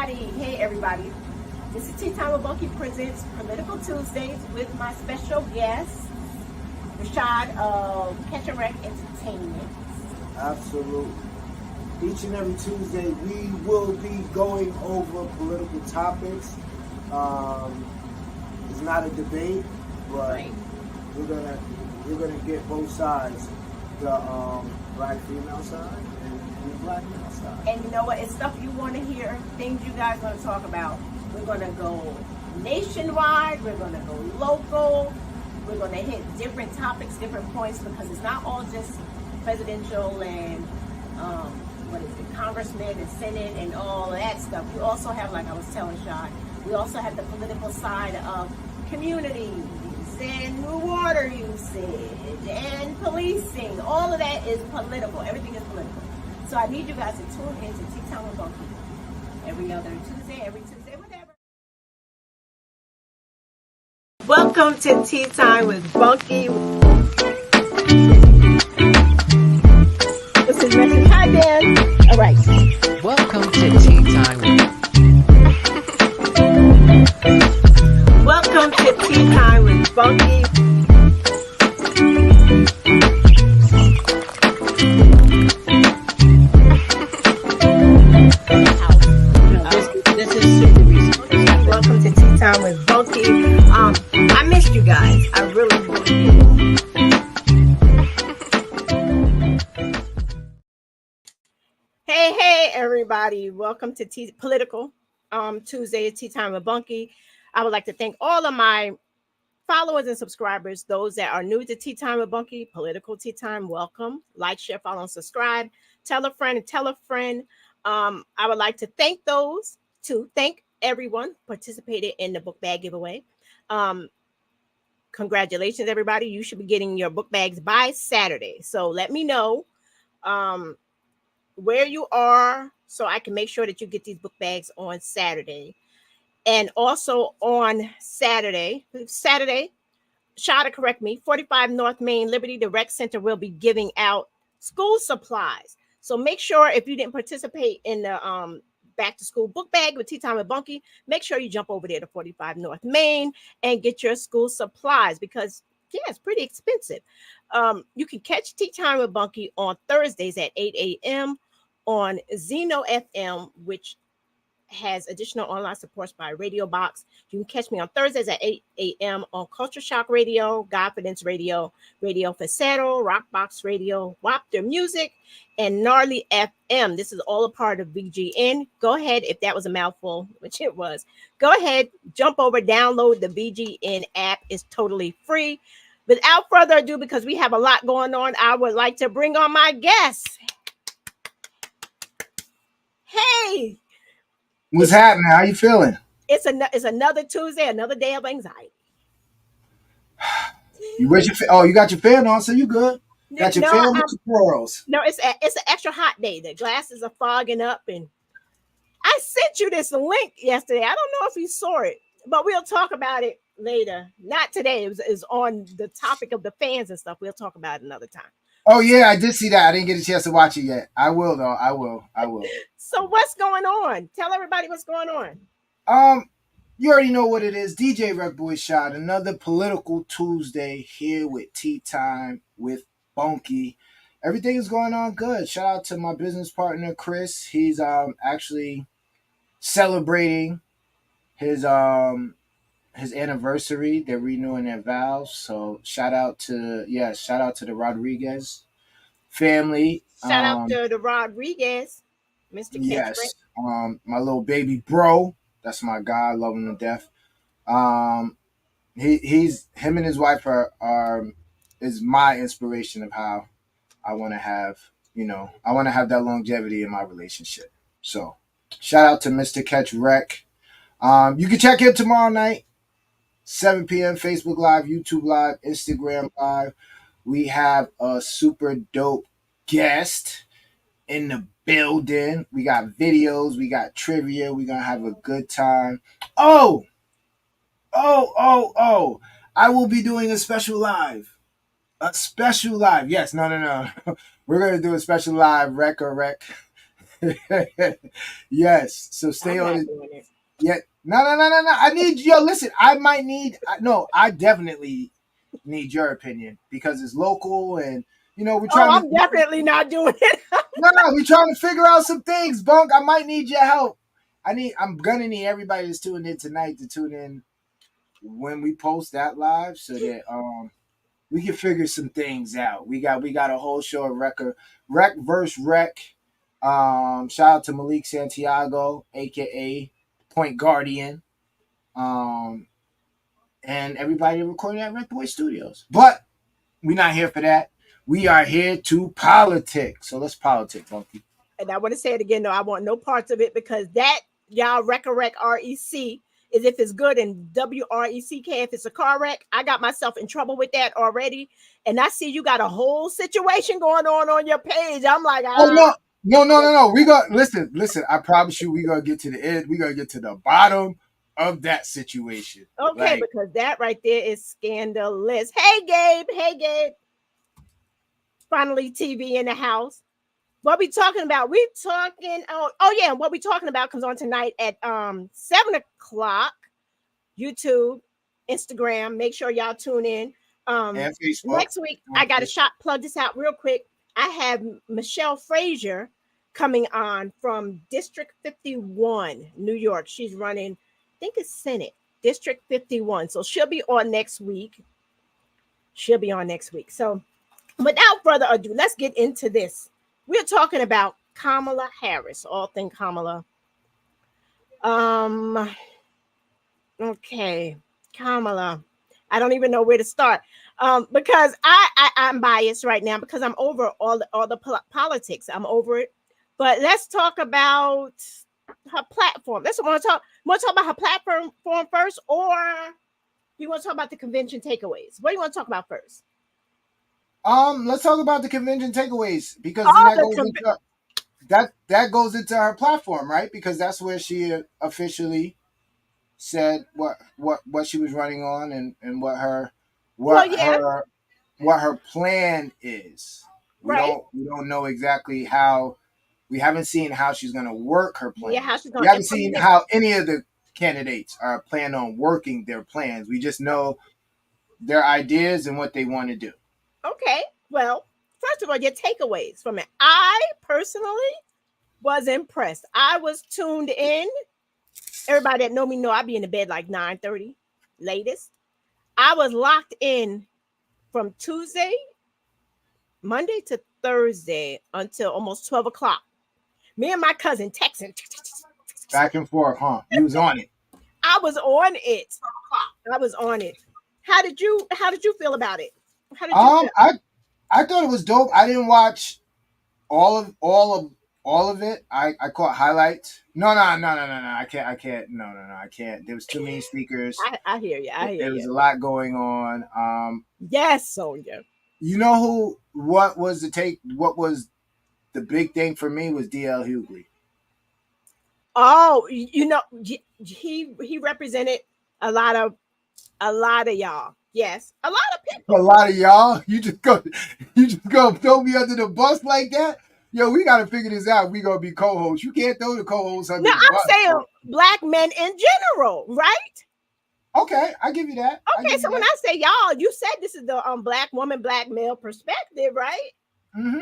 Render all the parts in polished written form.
Hey everybody. This is Tea Time with Bunky presents Political Tuesdays with my special guest, Rashad of Catch and Wreck Entertainment. Absolutely. Each and every Tuesday, we will be going over political topics. It's not a debate, but Right. we're gonna get both sides, the black female side and the black male side. And you know what? It's stuff you want to hear, things you guys want to talk about. We're going to go nationwide. We're going to go local. We're going to hit different topics, different points, because it's not all just presidential and congressmen and senate and all of that stuff. We also have, like I was telling Sean, we also have the political side of communities and water usage and policing. All of that is political. Everything is political. So I need you guys to tune in to Tea Time with Bunky every Tuesday, whatever. Welcome to Tea Time with Bunky. This is Message. Hi, Dan. All right. Welcome to Tea Time with Welcome to Tea Time with Bunky. This is super recent. Welcome to Tea Time with Bunky. I missed you guys. I really did. Hey, everybody. Welcome to Political Tuesday, Tea Time with Bunky. I would like to thank all of my followers and subscribers, those that are new to Tea Time with Bunky, Political Tea Time, welcome. Like, share, follow, and subscribe. Tell a friend and tell a friend. I would like to thank everyone participated in the book bag giveaway. Congratulations, everybody. You should be getting your book bags by Saturday. So let me know where you are so I can make sure that you get these book bags on Saturday. And also on Saturday, Shada, correct me, 45 North Main Liberty, the Rec Center will be giving out school supplies. So make sure if you didn't participate in the back to school book bag with Tea Time with Bunky, make sure you jump over there to 45 North Main and get your school supplies because, yeah, it's pretty expensive. You can catch Tea Time with Bunky on Thursdays at 8 a.m. on Zeno FM, which has additional online supports by Radio Box. You can catch me on Thursdays at 8 a.m. on Culture Shock Radio, Godfidence Radio, Radio Facero, Rockbox Radio, Wapter Music, and Gnarly FM. This is all a part of BGN. Go ahead, if that was a mouthful, which it was, go ahead, jump over, download the BGN app. It's totally free. Without further ado, because we have a lot going on, I would like to bring on my guests. Hey! What's happening? How you feeling? It's another Tuesday, another day of anxiety. You got your fan on, so you good. Got your fan with your pearls. No, it's an extra hot day. The glasses are fogging up, and I sent you this link yesterday. I don't know if you saw it, but we'll talk about it later. Not today. It was on the topic of the fans and stuff. We'll talk about it another time. Oh yeah, I did see that. I didn't get a chance to watch it yet. I will though. I will. So what's going on? Tell everybody what's going on. You already know what it is. DJ Rec Boy Shot. Another political Tuesday here with Tea Time with Bunky. Everything is going on good. Shout out to my business partner Chris. He's actually celebrating his anniversary. They're renewing their vows. So shout out to the Rodriguez family. Shout out to the Rodriguez, Mr. Yes. Kendrick. My little baby bro. That's my guy. I love him to death. Him and his wife is my inspiration of how I want to have that longevity in my relationship. So shout out to Mr. Catch Wreck. You can check him tomorrow night, 7 p.m. Facebook Live, YouTube Live, Instagram Live. We have a super dope guest in the building. We got videos. We got trivia. We're going to have a good time. Oh! I will be doing a special live. Yes, no. We're going to do a special live, Rec or Rec. Yes. So stay I'm on not it. doing it. Yeah. No. I need yo. Listen, I might need. No, I definitely need your opinion because it's local, and we're Oh, trying to. I'm definitely not doing it. No, we're trying to figure out some things, Bunk. I might need your help. I'm gonna need everybody that's tuning in tonight to tune in when we post that live, so that we can figure some things out. We got a whole show of rec versus rec. Shout out to Malik Santiago, aka Point Guardian, um, and everybody recording at Rec Boy Studios. But we're not here for that. We are here to politic. So let's politic, Bunky. And I want to say it again, though. I want no parts of it because that, y'all, rec REC is if it's good, and WRECK if it's a car wreck. I got myself in trouble with that already. And I see you got a whole situation going on your page. I'm like, Oh no. We got listen. I promise you, we gonna get to the end. We gonna get to the bottom of that situation. okay, Like, because that right there is scandalous. Hey, Gabe. Hey, Gabe. Finally, TV in the house. What we talking about? We talking. Oh yeah. What we talking about comes on tonight at 7 o'clock. YouTube, Instagram. Make sure y'all tune in. and Facebook. Next week, I got to plug this out real quick. I have Michelle Frazier coming on from District 51, New York. She's running, I think it's Senate, District 51. So she'll be on next week. So without further ado, let's get into this. We're talking about Kamala Harris, all thing Kamala. Okay, Kamala. I don't even know where to start. Because I'm biased right now because I'm over all the politics. I'm over it. But let's talk about her platform. Let's want to talk. Want to talk about her platform first, or you want to talk about the convention takeaways? What do you want to talk about first? Let's talk about the convention takeaways because that goes into her platform, right? Because that's where she officially said what she was running on and what her plan is. Right. We don't know exactly how. We haven't seen how she's going to work her plan. Yeah, how she's going. We haven't seen how any of the candidates are planning on working their plans. We just know their ideas and what they want to do. Okay. Well, first of all, your takeaways from it. I personally was impressed. I was tuned in. Everybody that know me know I be in the bed like 9:30 latest. I was locked in from Monday to Thursday until almost 12 o'clock. Me and my cousin texting. Back and forth, huh? You was on it. I was on it. How did you feel about it? How did you feel? I thought it was dope. I didn't watch all of it. I caught highlights. No. I can't. No. I can't. There was too many speakers. I hear you. There was a lot going on. Yes, Sonia. You know what was the big thing for me was DL Hughley. Oh, he represented a lot of y'all. Yes, a lot of people. A lot of y'all. You just go throw me under the bus like that. Yo, we gotta figure this out. We gonna be co-hosts. You can't throw the co-hosts under the bus. No, I'm saying black men in general, right? Okay, I give you that. Okay, so when I say y'all, you said this is the black woman, black male perspective, right? Mm-hmm.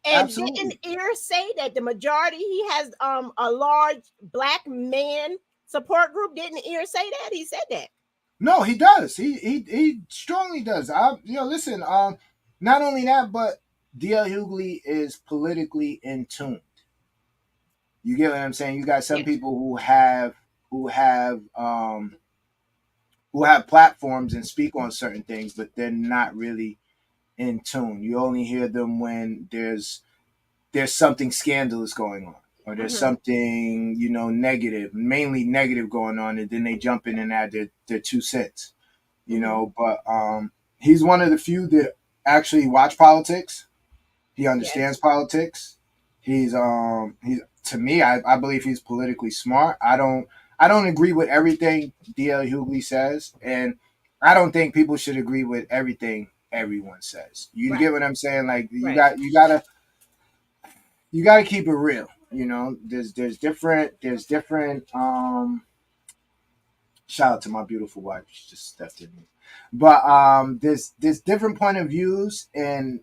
And Absolutely. didn't Ear say that the majority he has a large black man support group? Didn't Ear say that? He said that. No, he does. He strongly does. Listen. Not only that, but DL Hughley is politically in tune. You get what I'm saying? You got some people who have platforms and speak on certain things, but they're not really in tune. You only hear them when there's something scandalous going on, or there's something negative, mainly negative going on, and then they jump in and add their 2 cents. But he's one of the few that actually watch politics. He understands politics. He's to me, I believe he's politically smart. I don't agree with everything DL Hughley says, and I don't think people should agree with everything everyone says. You get what I'm saying? Like you gotta. you got to keep it real. There's different. Shout out to my beautiful wife. She just stepped in. But there's different point of views, and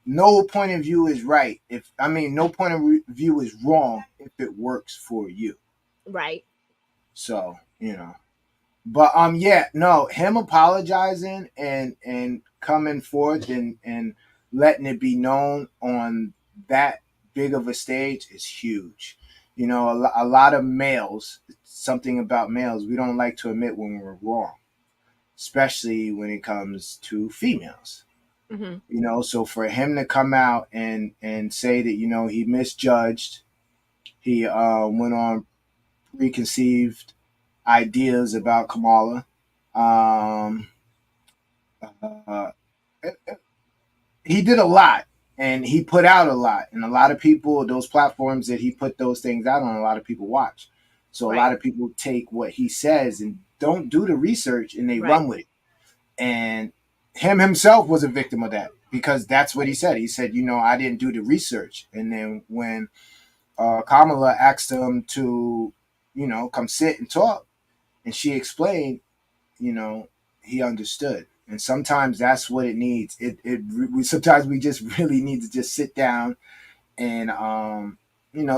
no point of view is right. No point of view is wrong if it works for you. Right. So but yeah, no, him apologizing and coming forth and letting it be known on that big of a stage is huge. A lot of males, something about males, we don't like to admit when we're wrong, especially when it comes to females. So for him to come out and say that he misjudged, he went on preconceived ideas about Kamala. Um, uh, he did a lot, and he put out a lot, and a lot of people, those platforms that he put those things out on, a lot of people watch. So a lot of people take what he says and don't do the research, and they run with it. And him himself was a victim of that, because that's what he said. He said, I didn't do the research. And then when Kamala asked him to, come sit and talk, and she explained, he understood. And sometimes that's what it needs. Sometimes we just really need to just sit down and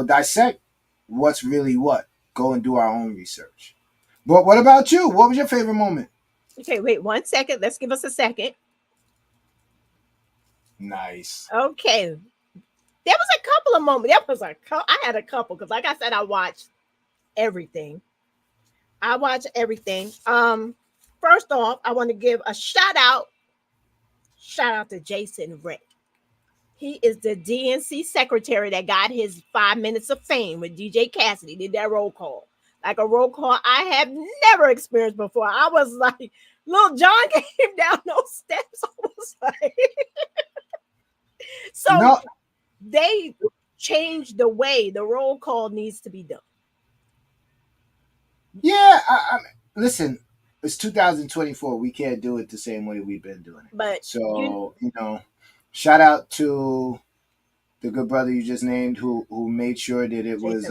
dissect what's really what. Go and do our own research. But what about you? What was your favorite moment? Okay, wait 1 second. Let's give us a second. Nice. Okay. There was a couple of moments. I had a couple, because like I said, I watched everything. First off, I want to give a shout out to Jason Rick. He is the DNC secretary that got his 5 minutes of fame with DJ Cassidy. Did that roll call, like a roll call I have never experienced before. I was like, Little John came down those steps. I was like, so No. They changed the way the roll call needs to be done. Yeah, listen, it's 2024. We can't do it the same way we've been doing it. But so shout out to the good brother you just named, who made sure that it was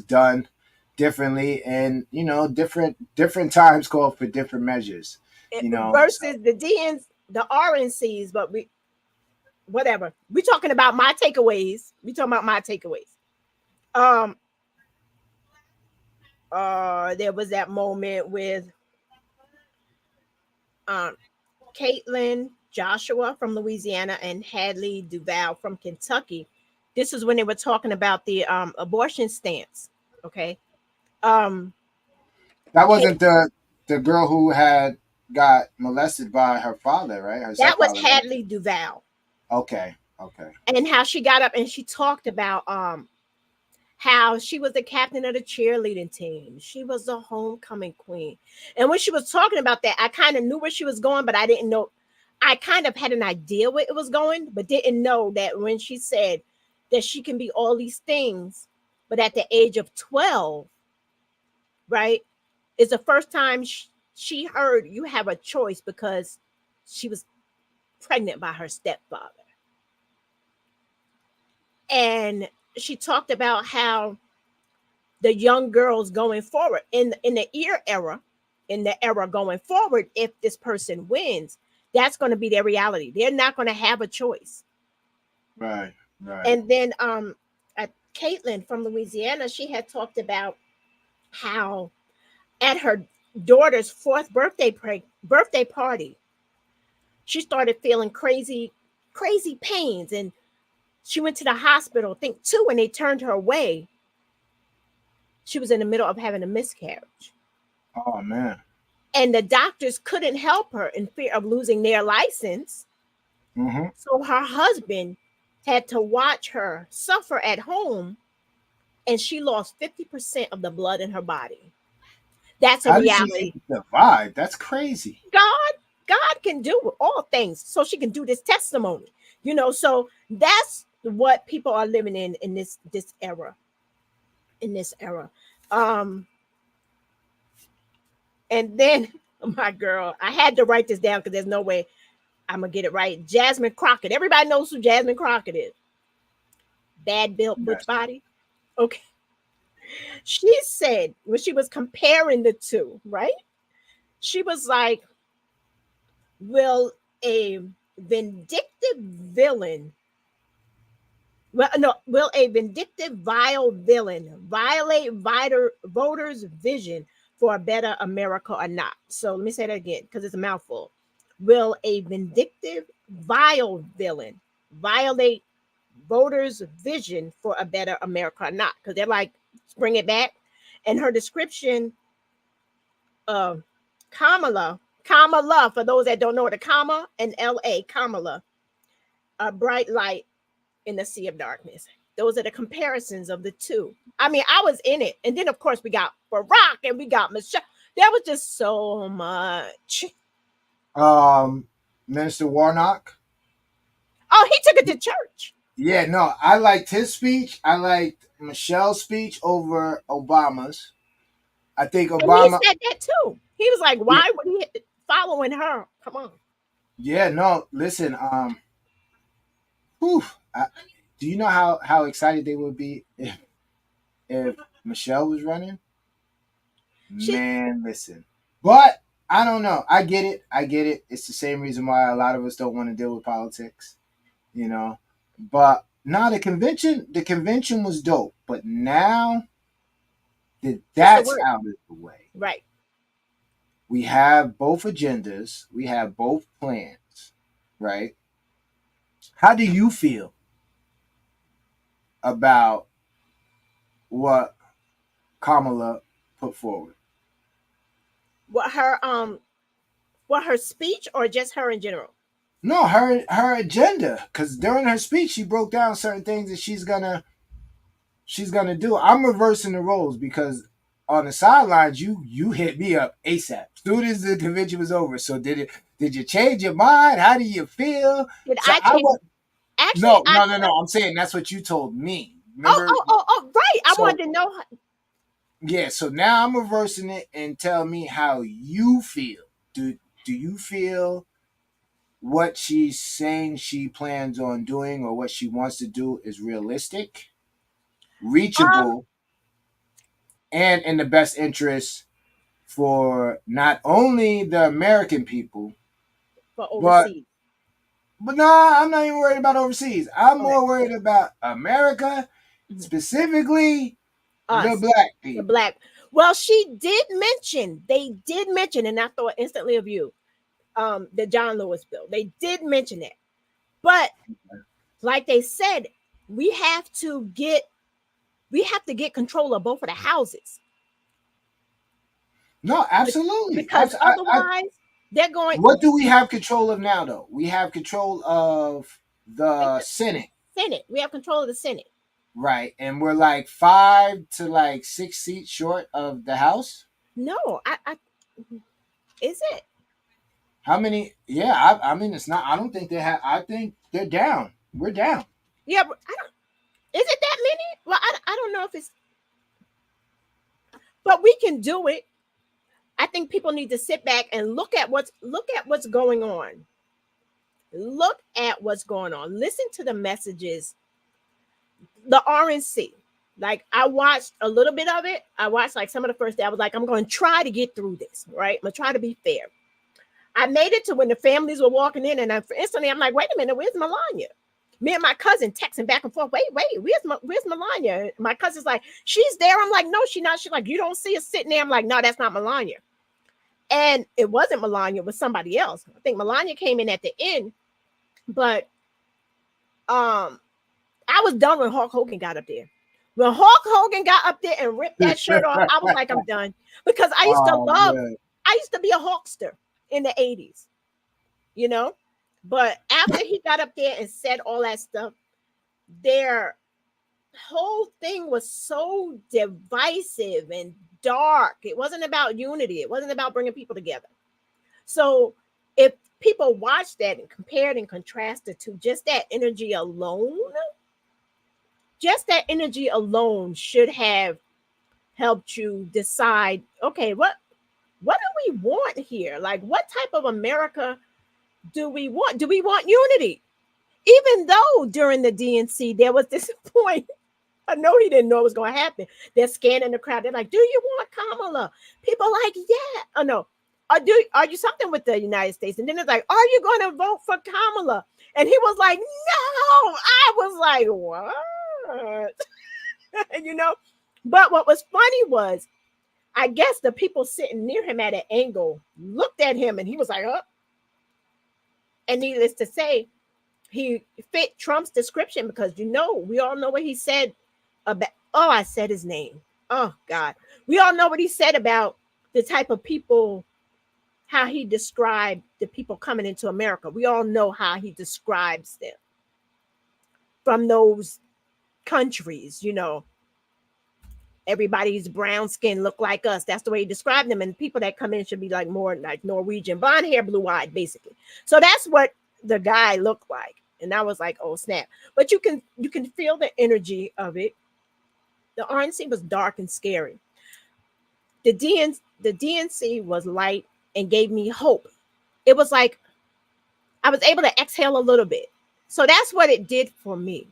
done differently, and different times call for different measures. Versus the DNs, the RNCs, but whatever. We're talking about my takeaways. There was that moment with Caitlin Joshua from Louisiana and Hadley Duval from Kentucky. This is when they were talking about the abortion stance. Okay. That wasn't the girl who had got molested by her father, right? That was Hadley Duval. Okay. And how she got up and she talked about how she was the captain of the cheerleading team. She was the homecoming queen. And when she was talking about that, I kind of knew where she was going, but I didn't know. I kind of had an idea where it was going, but didn't know that when she said that she can be all these things, but at the age of 12, right, is the first time she heard you have a choice, because she was pregnant by her stepfather. And she talked about how the young girls going forward in the era going forward, if this person wins, that's going to be their reality. They're not going to have a choice. Right. And then Caitlin from Louisiana, she had talked about how at her daughter's 4th birthday party, she started feeling crazy pains, and she went to the hospital, I think 2, and they turned her away. She was in the middle of having a miscarriage. Oh, man. And the doctors couldn't help her in fear of losing their license. Mm-hmm. So her husband had to watch her suffer at home, and she lost 50% of the blood in her body. That's a reality. Divide. That's crazy. God can do all things, so she can do this testimony. So that's what people are living in this era. And then my girl, I had to write this down because there's no way I'm gonna get it right. Jasmine Crockett. Everybody knows who Jasmine Crockett is. bad built butch Yes. body. Okay. She said when she was comparing the two, right? She was like, will a vindictive villain, well, no, will a vindictive, vile villain violate voters' vision for a better America or not? So let me say that again because it's a mouthful. Will a vindictive, vile villain violate voters' vision for a better America or not? Because they're like, bring it back. And her description of Kamala, for those that don't know the comma and LA, Kamala, a bright light in the sea of darkness. Those are the comparisons of the two. I mean, I was in it. And then, of course, we got Barack and we got Michelle. There was just so much. Minister Warnock. Oh, he took it to church. Yeah, no, I liked his speech. I liked Michelle's speech over Obama's. I think And he Obama. said that too. He was like, Yeah, why would he following her? Come on. yeah, no, listen. Whew, I, do you know how excited they would be if Michelle was running? She Man, listen. But I don't know. I get it. I get it. It's the same reason why a lot of us don't want to deal with politics, you know. But now the convention was dope. But now that what's the that's word? out of the way, Right. we have both agendas. We have both plans, right? How do you feel about what Kamala put forward? What her speech or just her in general? No, her agenda. Because during her speech, she broke down certain things that she's gonna do. I'm reversing the roles because on the sidelines, you hit me up ASAP. As soon as the convention was over. So did you change your mind? How do you feel? Did So I I change? was Actually, no no no no. I'm saying that's what you told me. oh, Remember? oh, oh, oh, right. I So wanted to know. yeah. So now I'm reversing it and tell me how you feel. Do you feel what she's saying she plans on doing or what she wants to do is realistic, Um, reachable, and in the best interest for not only the American people, for but overseas. no, I'm not even worried about overseas. I'm Okay. more worried about America, Mhm. specifically the Us, black the people. black. Well, they did mention, and I thought instantly of you, the John Lewis bill. They did mention it. But like they said, we have to get we have to get control of both of the houses. No, absolutely. Because otherwise they're going What do we have control of now, though? We have control of the the Senate. Senate. We have control of the Senate. Right, and we're like 5 to 6 seats short of the House. No, I is it? How many? Yeah, I mean, it's not. I don't think they have. I think they're down. We're down. Yeah, but I don't. Is it that many? Well, I don't know if it's, but we can do it. I think people need to sit back and look at what's going on. Look at what's going on. Listen to the messages. The RNC. Like I watched a little bit of it. I watched like some of the first day. I was like, I'm going to try to get through this. Right. I'm going to try to be fair. I made it to when the families were walking in, and instantly I'm like, wait a minute, where's Melania? Me and my cousin texting back and forth. Wait, where's Melania? My cousin's like, she's there. I'm like, no, she's not. She's like, you don't see her sitting there. I'm like, no, that's not Melania. And it wasn't Melania, it was somebody else. I think Melania came in at the end, but I was done when Hulk Hogan got up there. When Hulk Hogan got up there and ripped that shirt off, I was like, I'm done. Because Oh man. I used to be a Hulkster in the 80s, you know? But after he got up there and said all that stuff, their whole thing was so divisive and dark. It wasn't about unity. It wasn't about bringing people together. So if people watched that and compared and contrasted to just that energy alone, should have helped you decide, okay, what do we want here? Like what type of America do we want? Do we want unity? Even though during the DNC there was this point, I know he didn't know it was going to happen. They're scanning the crowd. They're like, "Do you want Kamala?" People like, "Yeah." Oh no. Are you something with the United States? And then it's like, "Are you going to vote for Kamala?" And he was like, "No." I was like, "What?" you know. But what was funny was, I guess the people sitting near him at an angle looked at him, and he was like, "Oh." And needless to say, he fit Trump's description because we all know what he said about. Oh, I said his name. Oh God, we all know what he said about the type of people, how he described the people coming into America. We all know how he describes them from those countries. Everybody's brown skin look like us. That's the way he described them. And people that come in should be like more like Norwegian, blonde hair, blue eyed, basically. So that's what the guy looked like. And I was like, oh snap. But you can feel the energy of it. The RNC was dark and scary. The DNC was light and gave me hope. It was like I was able to exhale a little bit. So that's what it did for me.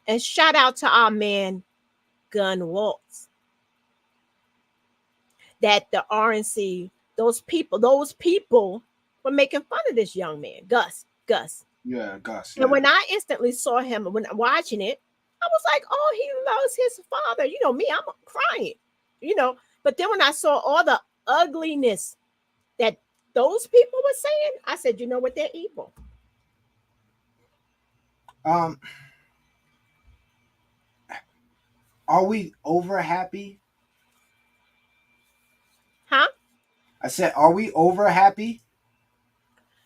And shout out to our man Gun Waltz. That the RNC, those people were making fun of this young man, Gus. Yeah, Gus. And when I instantly saw him, when watching it, I was like, oh, he loves his father. Me, I'm crying, But then when I saw all the ugliness that those people were saying, I said, you know what, they're evil. Are we over happy? Huh? I said, are we over happy?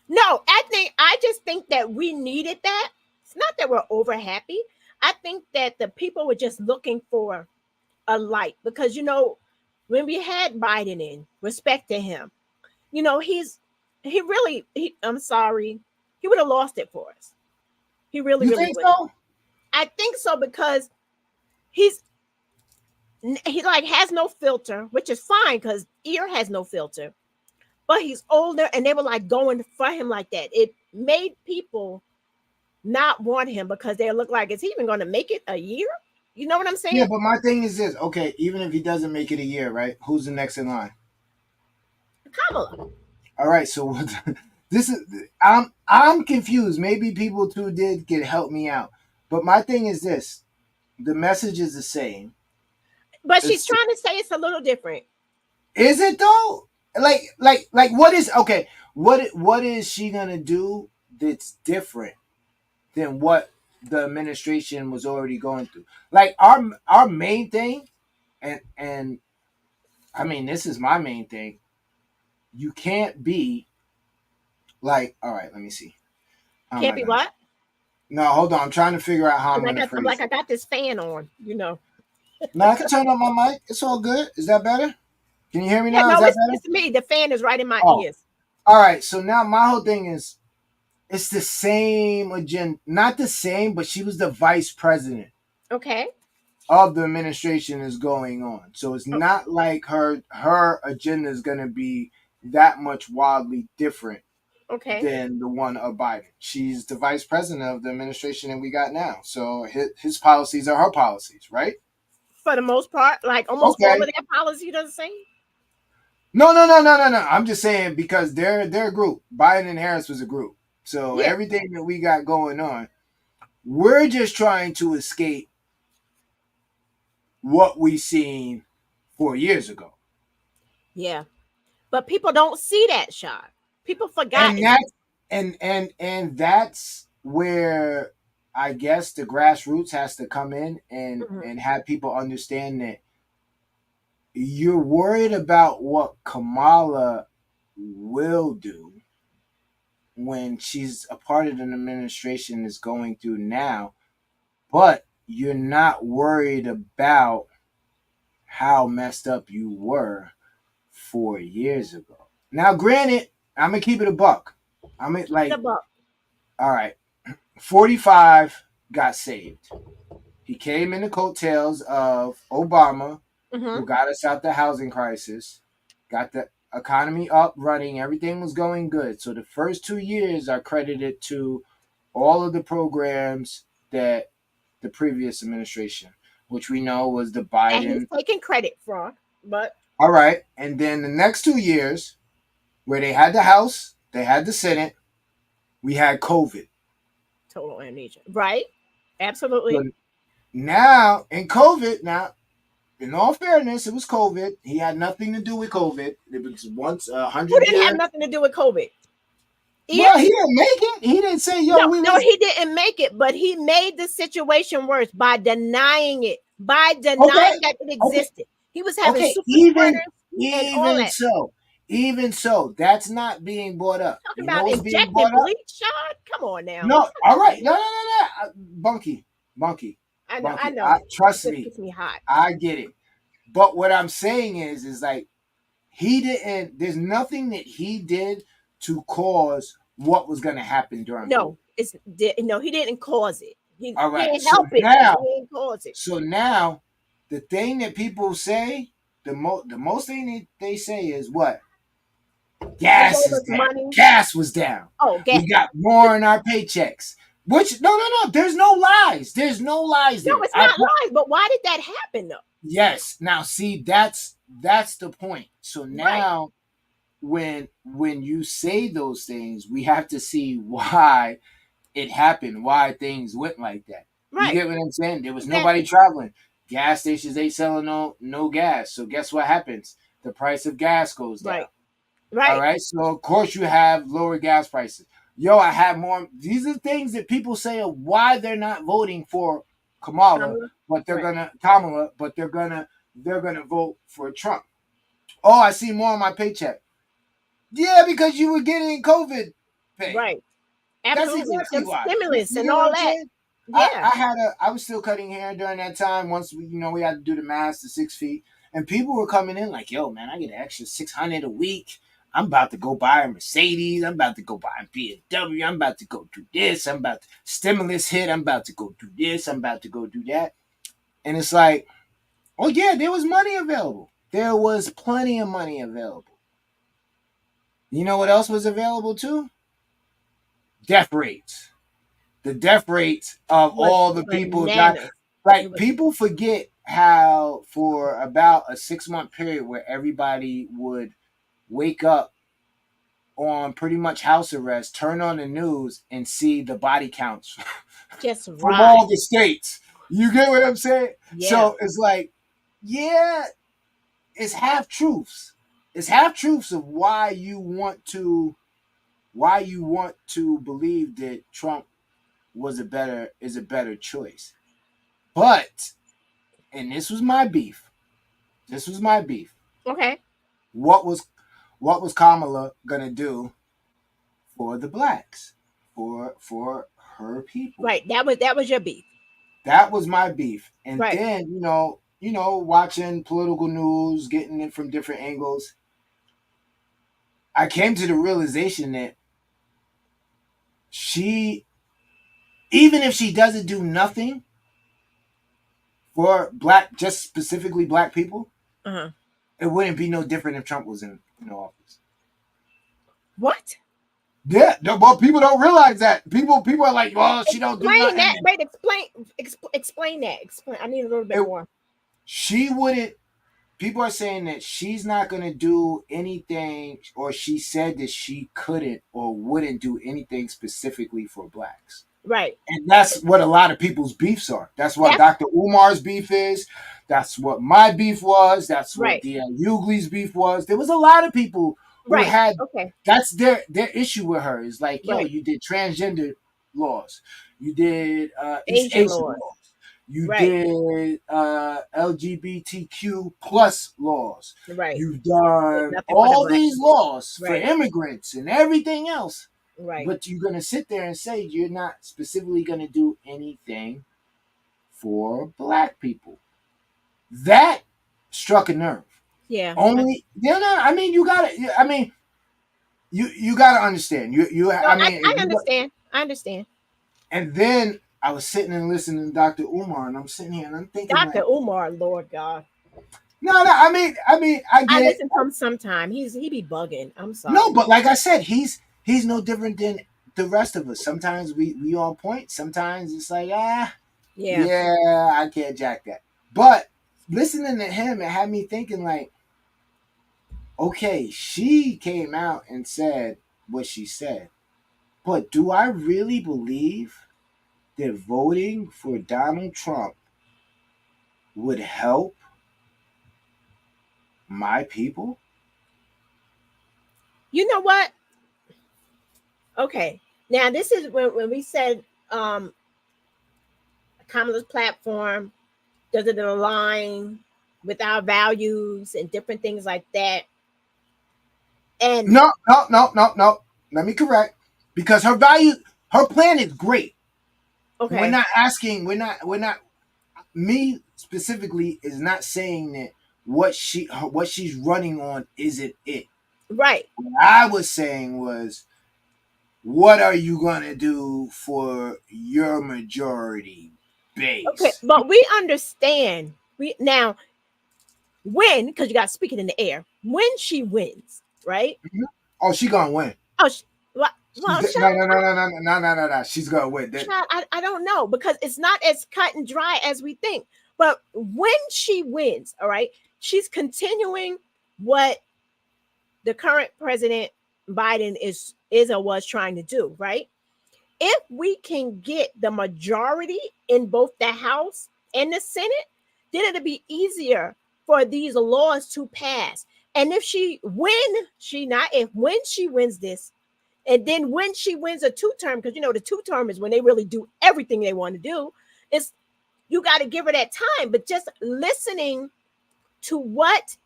No, I just think that we needed that. It's not that we're over happy. I think that the people were just looking for a light because when we had Biden in, respect to him, I'm sorry, he would have lost it for us. He really think would. so? I think so because he like has no filter, which is fine because Ear has no filter. But he's older, and they were like going for him like that. It made people not want him because they look like, is he even going to make it a year? You know what I'm saying? Yeah, but my thing is this. Okay, even if he doesn't make it a year, right? Who's the next in line? Kamala. All right, so this is I'm confused. Maybe people too can help me out. But my thing is this: the message is the same. But she's trying to say it's a little different. Is it though? Like what is okay? What is she gonna do that's different than what the administration was already going through? Like our main thing, and I mean this is my main thing. You can't be like, all right, let me see. Can't be what? No, hold on. I'm trying to figure out how I'm going to phrase I got this fan on, No, I can turn on my mic. It's all good. Is that better? Can you hear me now? No, is that better? It's me. The fan is right in my ears. All right. So now my whole thing is, it's the same agenda. Not the same, but she was the vice president. Okay. Of the administration is going on. So it's not like her agenda is going to be that much wildly different than the one of Biden. She's the vice president of the administration that we got now. So his policies are her policies, right? For the most part, like almost all of their policies are the same. No. I'm just saying because they're a group. Biden and Harris was a group. So everything that we got going on, we're just trying to escape what we seen 4 years ago. Yeah. But people don't see that shot. People forgot. And that's where I guess the grassroots has to come in and have people understand that you're worried about what Kamala will do when she's a part of an administration that's going through now, but you're not worried about how messed up you were 4 years ago. Now, granted, I'm gonna keep it a buck. All right, 45 got saved. He came in the coattails of Obama, who got us out the housing crisis, got the economy up running. Everything was going good. So the first 2 years are credited to all of the programs that the previous administration, which we know was the And he's Biden. taking credit for, but All right. And then the next 2 years, where they had the House, they had the Senate, we had COVID. total amnesia. Right? So Absolutely. now, in COVID, now, in all fairness, it was COVID. He had nothing to do with COVID. It was once Who 100 didn't have years. nothing to do with COVID? Ian? Well, he didn't make it. He didn't say, yo, we No, was he didn't make it, but he made the situation worse by denying it, by okay. denying that it Okay. existed. He was having Okay. super spreaders and all that. Even so, that's not being brought up. Talking You know about what's being injecting brought up? bleach, Sean. Come on now. No. All right. No. Bunky. I know, I Bunky. know. Trust It me. gets me hot. I get it. But what I'm saying is like, he didn't, there's nothing that he did to cause what was going to happen during COVID. No, he didn't cause it. He All right. can't So help it. now, He didn't cause it. so now, the thing that people say, the most thing that they say is what? Gas They gave is us down. money. Gas was down. Oh, gas. We got more in our paychecks. Which no. There's no lies. There's no lies there. No, it's not lies. But why did that happen though? Yes. Now see, that's the point. So now when you say those things, we have to see why it happened, why things went like that. Right. You get what I'm saying? There was Exactly. nobody traveling. Gas stations ain't selling no gas. So guess what happens? The price of gas goes down. Right. All right. So of course you have lower gas prices. Yo, I have more. These are things that people say of why they're not voting for Kamala, but they're gonna vote for Trump. Oh, I see more on my paycheck. Yeah, because you were getting COVID pay. Right. Absolutely. That's exactly some why. stimulus You and know all what I'm that. saying? Yeah. I was still cutting hair during that time. Once we had to do the mask, the 6 feet, and people were coming in like, "Yo, man, I get an extra $600 a week. I'm about to go buy a Mercedes. I'm about to go buy a BMW. I'm about to go do this. I'm about to stimulus hit. I'm about to go do this. I'm about to go do that." And it's like, oh yeah, there was money available. There was plenty of money available. You know what else was available too? Death rates. The death rates of all the people that, like, people forget how for about a 6-month period where everybody would wake up on pretty much house arrest, turn on the news, and see the body counts just from all the states. You get what I'm saying? Yeah. So it's like, yeah, it's half truths. It's half truths of why you want to believe that Trump is a better choice. But, and this was my beef. Okay. What was Kamala gonna do for the blacks, for her people? Right. That was your beef. That was my beef. And right. Then watching political news, getting it from different angles, I came to the realization that even if she doesn't do nothing for just specifically black people, it wouldn't be no different if Trump was in office. What? Yeah, well, people don't realize that. People are like, well, she don't do nothing. Explain that. I need a little bit more. She wouldn't. People are saying that she's not going to do anything, or she said that she couldn't or wouldn't do anything specifically for blacks. Right. And that's what a lot of people's beefs are. That's what Dr. Umar's beef is. That's what my beef was. That's what D.L. Hughley's beef was. There was a lot of people who had, that's their issue with her. Is like, yo, you did transgender laws. You did Asian laws. You did LGBTQ plus laws. Right. You've done all these laws for immigrants and everything else. Right. But you're going to sit there and say you're not specifically going to do anything for black people. That struck a nerve. Yeah. I mean, you got to, you got to understand. I understand. And then I was sitting and listening to Dr. Umar, and I'm sitting here and I'm thinking, Dr. Umar, Lord God. No, I mean, I get listen to him sometime. He be bugging. I'm sorry. No, but like I said, he's no different than the rest of us. Sometimes we on point. Sometimes it's like, Yeah. yeah, I can't jack that. But listening to him, it had me thinking like, okay, she came out and said what she said. But do I really believe that voting for Donald Trump would help my people? You know what? Okay. Now this is when we said Kamala's platform, does it align with our values and different things like that? And No, no, no, no, no. Let me correct. Because her plan is great. We're okay, not asking, we're not, me specifically is not saying that what she's running on isn't it. right. What I was saying was, what are you gonna do for your majority Okay, base? but we understand. We now when because you got to speak it in the air. When she wins, right? Oh, she gonna win. Oh, well, No, no, no, no, no, no, no, no, no. She's gonna win. child, I don't know because it's not as cut and dry as we think. But when she wins, all right, she's continuing what the current president Biden is or was trying to do, right? If we can get the majority in both the House and the Senate, then it'll be easier for these laws to pass. And if when she wins this, and then when she wins a two-term, because the two-term is when they really do everything they want to do, it's you got to give her that time. But just listening to what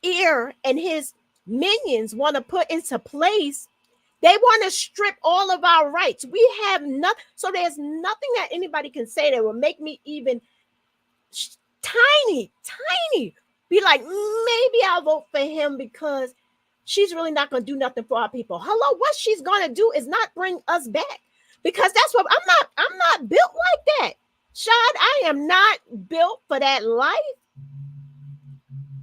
Ear and his minions want to put into place, they want to strip all of our rights. We have nothing. So there's nothing that anybody can say that will make me even tiny be like, maybe I'll vote for him because she's really not going to do nothing for our people. Hello, what she's going to do is not bring us back, because that's what I'm not built like that. Shad, I am not built for that life.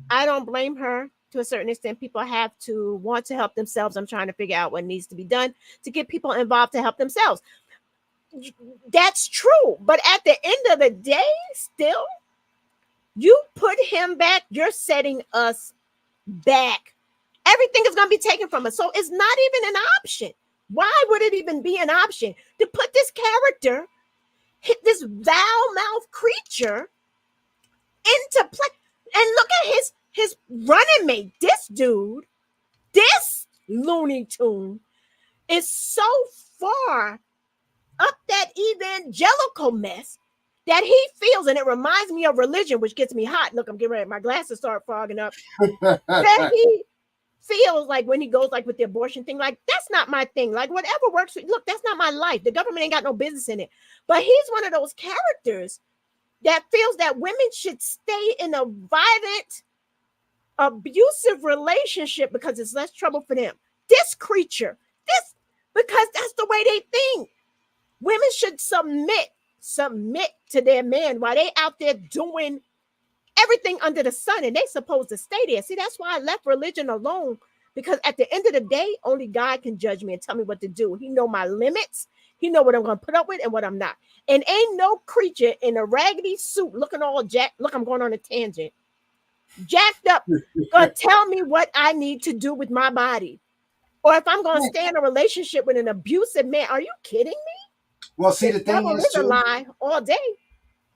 I don't blame her to a certain extent. People have to want to help themselves. I'm trying to figure out what needs to be done to get people involved to help themselves. That's true. But at the end of the day, still, you put him back, you're setting us back. Everything is going to be taken from us. So it's not even an option. Why would it even be an option to put this character, this foul mouth creature, into play? And look at his running mate. This dude, this Looney Tune, is so far up that evangelical mess that he feels, and it reminds me of religion, which gets me hot. Look, I'm getting ready. My glasses start fogging up. That he feels like when he goes like with the abortion thing, like that's not my thing. Like whatever works. Look, that's not my life. The government ain't got no business in it. But he's one of those characters that feels that women should stay in a violent, abusive relationship because it's less trouble for them. This creature, because that's the way they think. Women should submit to their man while they out there doing everything under the sun, and they supposed to stay there. See, that's why I left religion alone, because at the end of the day, only God can judge me and tell me what to do. He know my limits. He know what I'm going to put up with and what I'm not. And ain't no creature in a raggedy suit looking all jacked. Look, I'm going on a tangent. Jacked up, gonna tell me what I need to do with my body. Or if I'm going to stay in a relationship with an abusive man. Are you kidding me? Well, see, The the thing devil is is a too. lie all day.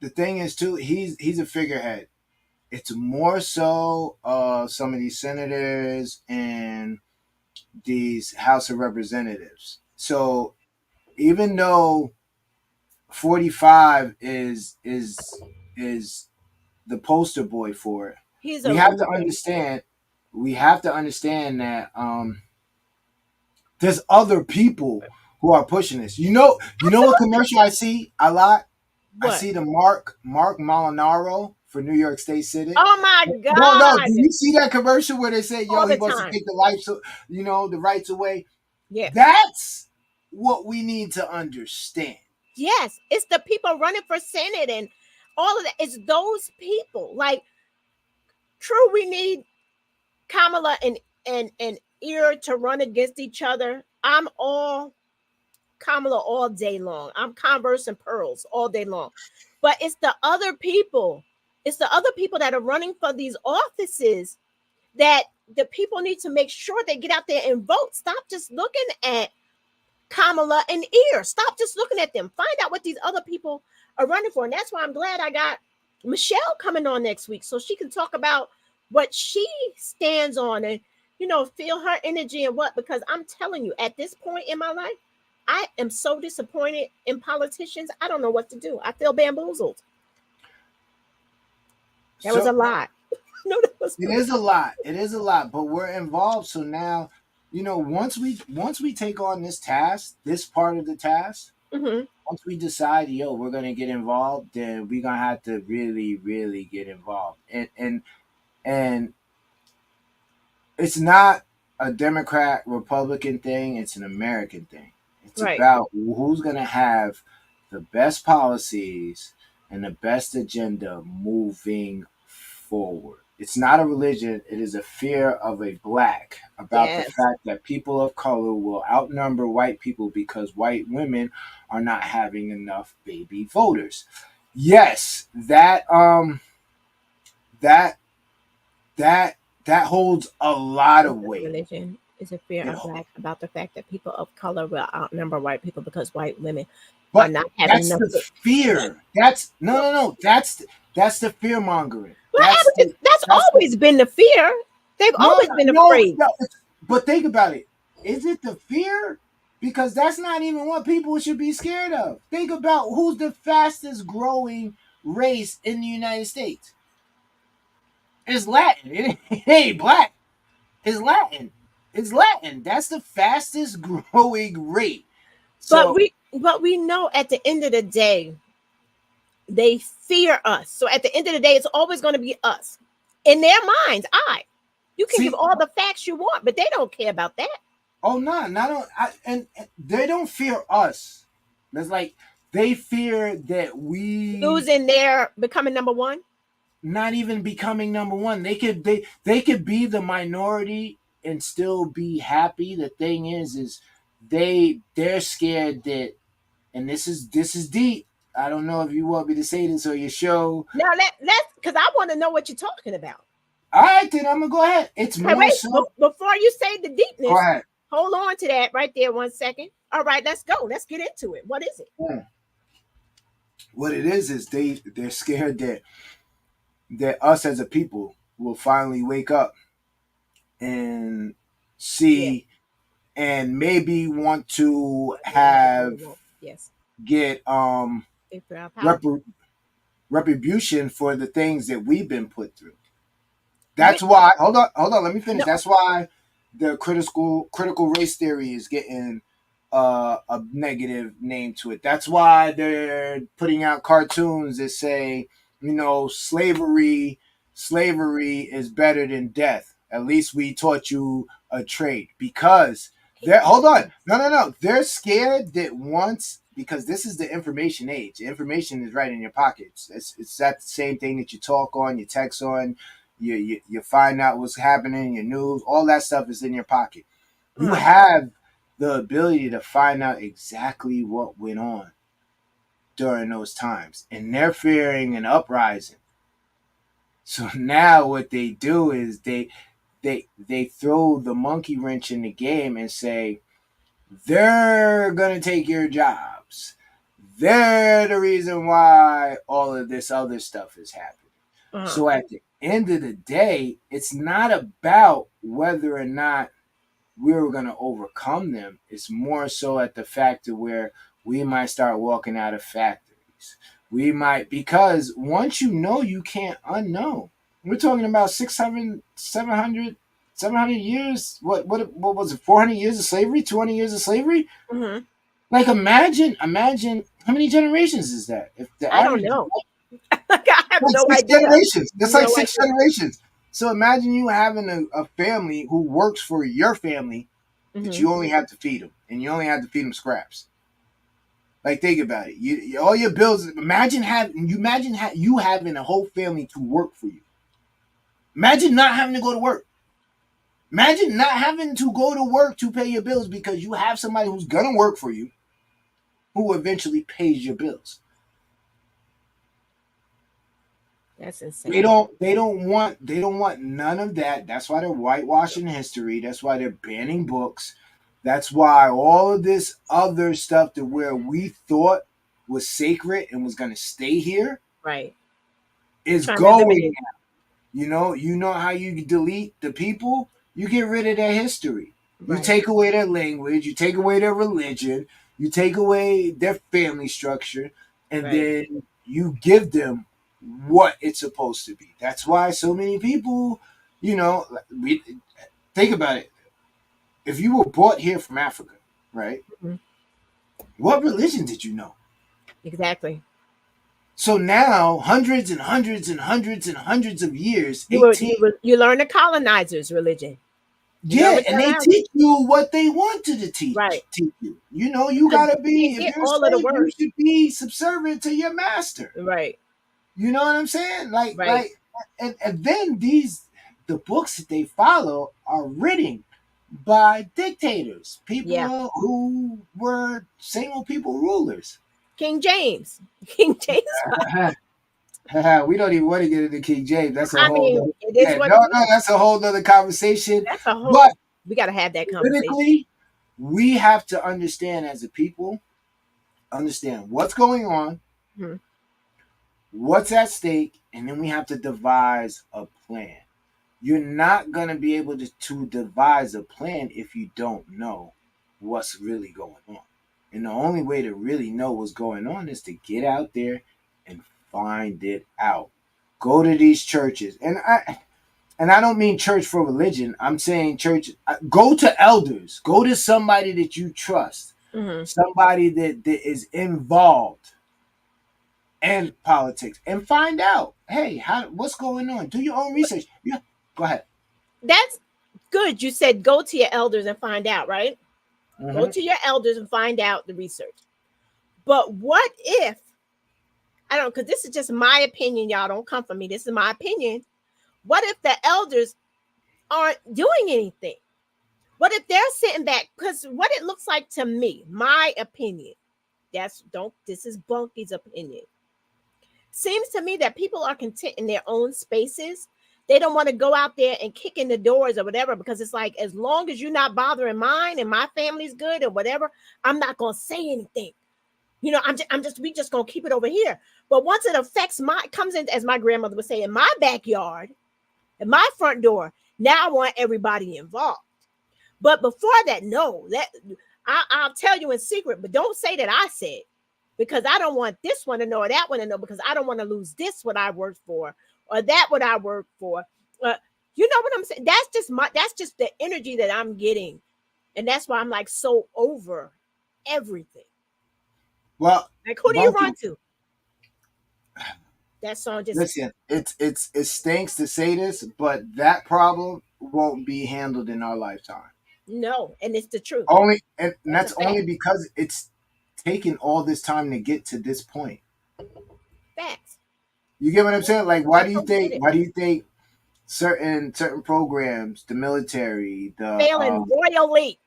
The thing is too. He's a figurehead. It's more so some of these senators and these House of Representatives. So even though 45 is the poster boy for it, He's a we have to loser. understand. We have to understand that there's other people who are pushing this. You know what commercial I see a lot? I What? see the Mark Molinaro for New York State Senate. Oh my No. Do God. you see that commercial where they say, "Yo, All he the wants to time. take the rights away"? Yeah. That's what we need to understand. Yes. It's the people running for Senate and all of that. It's those people. Like, true, we need Kamala and Ear to run against each other. I'm all Kamala all day long. I'm Converse and Pearls all day long. But it's the other people. It's the other people that are running for these offices that the people need to make sure they get out there and vote. Stop just looking at Kamala and Ear. Stop just looking at them. Find out what these other people are running for. And that's why I'm glad I got Michelle coming on next week so she can talk about what she stands on and, feel her energy and what, because I'm telling you, at this point in my life, I am so disappointed in politicians. I don't know what to do. I feel bamboozled. That was a lot. No, that was It is a lot. It is a lot, but we're involved. So now, once we take on this task, this part of the task, once we decide, we're gonna get involved, then we're gonna have to really, really get involved. And it's not a Democrat Republican thing, it's an American thing. It's right. about who's gonna have the best policies and the best agenda moving forward. It's not a religion, it is a fear of a black about Yes. the fact that people of color will outnumber white people because white women are not having enough baby voters. Yes, that holds a lot of weight. Religion is a fear of black about the fact that people of color will outnumber white people because white women are not having that's enough. the fear. That's no. That's the fear mongering. Well, that's always been the fear. They've always been afraid. No, but think about it. Is it the fear? Because that's not even what people should be scared of. Think about who's the fastest growing race in the United States. It's Latin. It ain't black. It's Latin. It's Latin. That's the fastest growing rate. So, but we know at the end of the day, they fear us. So at the end of the day, it's always going to be us. In their minds, you can give all the facts you want, but they don't care about that. Oh no, and they don't fear us. It's like they fear that we losing their becoming number one. Not even becoming number one. They could be the minority and still be happy. The thing is they're scared that, and this is deep. I don't know if you want me to say this on your show. No, let's because I want to know what you're talking about. All right, then I'm gonna go ahead. It's more so. Before you say the deepness, go ahead. Hold on to that right there 1 second. All right, let's go. Let's get into it. What is it? What it is they're scared that us as a people will finally wake up and see and maybe want to get retribution for the things that we've been put through. That's why hold on, let me finish. That's why the critical race theory is getting a negative name to it. That's why they're putting out cartoons that say, slavery is better than death. At least we taught you a trade. Because they're scared that once, because this is the information age. Information is right in your pockets. It's that same thing that you talk on, you text on, you find out what's happening, your news, all that stuff is in your pocket. You have the ability to find out exactly what went on during those times. And they're fearing an uprising. So now what they do is they throw the monkey wrench in the game and say, they're going to take your jobs. They're the reason why all of this other stuff is happening. So at the end of the day, it's not about whether or not we're going to overcome them. It's more so at the factor where we might start walking out of factories. We might, because once you can't unknow. We're talking about 600, 700 years. What was it? 400 years of slavery? 200 years of slavery? Mm-hmm. Like imagine how many generations is that? I don't know. I have no idea. Generations. That's like 6 generations. So imagine you having a family who works for your family, that you only have to feed them, and you only have to feed them scraps. Like, think about it. You all your bills. Imagine you having a whole family to work for you. Imagine not having to go to work. Imagine not having to go to work to pay your bills because you have somebody who's gonna work for you. who eventually pays your bills. That's insane. They don't want none of that. That's why they're whitewashing history. That's why they're banning books. That's why all of this other stuff that where we thought was sacred and was going to stay here Right. is Trying to eliminate. going. You know how you delete the people? You get rid of their history. You Right. take away their language, you take away their religion, you take away their family structure, and Right. then you give them what it's supposed to be. That's why so many people, we think about it. If you were brought here from Africa, right? Mhm. What religion did you know? Exactly. So now, hundreds and hundreds and hundreds and hundreds of years, You learn the colonizers' religion. You learn yeah, what and their they language. teach you what they wanted to teach Right. you. You Because gotta you be, can't if get you're a all of the slave, you words. should be subservient to your master. Right. You know what I'm saying? Right. And then the books that they follow are written by dictators, Yeah. people who were single people rulers. King James. King James. We don't even want to get into King James. That's a I whole mean, nother, it is yeah, what no, it is. that's a whole nother conversation. That's a whole. But We got to have that conversation. politically, we have to understand as a people, understand what's going on, Hmm. what's at stake, and then we have to devise a plan. You're not going to be able to devise a plan if you don't know what's really going on. And the only way to really know what's going on is to get out there and find it out. Go to these churches. And I don't mean church for religion. I'm saying church. Go to elders. Go to somebody that you trust. Hmm. Somebody that is involved in politics, and find out. Hey, what's going on? Do your own research. Yeah, go ahead. That's good. You said go to your elders and find out, right? Mm-hmm. Go to your elders and find out the research. But what if, I don't know, because this is just my opinion, y'all. Don't come for me. This is my opinion. What if the elders aren't doing anything? What if they're sitting back? Because what it looks like to me, my opinion, this is Bunky's opinion. Seems to me that people are content in their own spaces. They don't want to go out there and kick in the doors or whatever, because it's like, as long as you're not bothering mine and my family's good or whatever, I'm not going to say anything. We just going to keep it over here. But once it affects comes in, as my grandmother would say, in my backyard, in my front door, now I want everybody involved. But before that, no, I'll tell you in secret, but don't say that I said, because I don't want this one to know or that one to know, because I don't want to lose this, what I worked for, or that, what I worked for. You know what I'm saying? That's just the energy that I'm getting. And that's why I'm like so over everything. Well, Like, who do you run to? That song just listen. It stinks to say this, but that problem won't be handled in our lifetime. no, and it's the truth. And that's only because it's taken all this time to get to this point. Facts. You get what I'm saying? Like, why do you think certain programs, the military, Failing royally.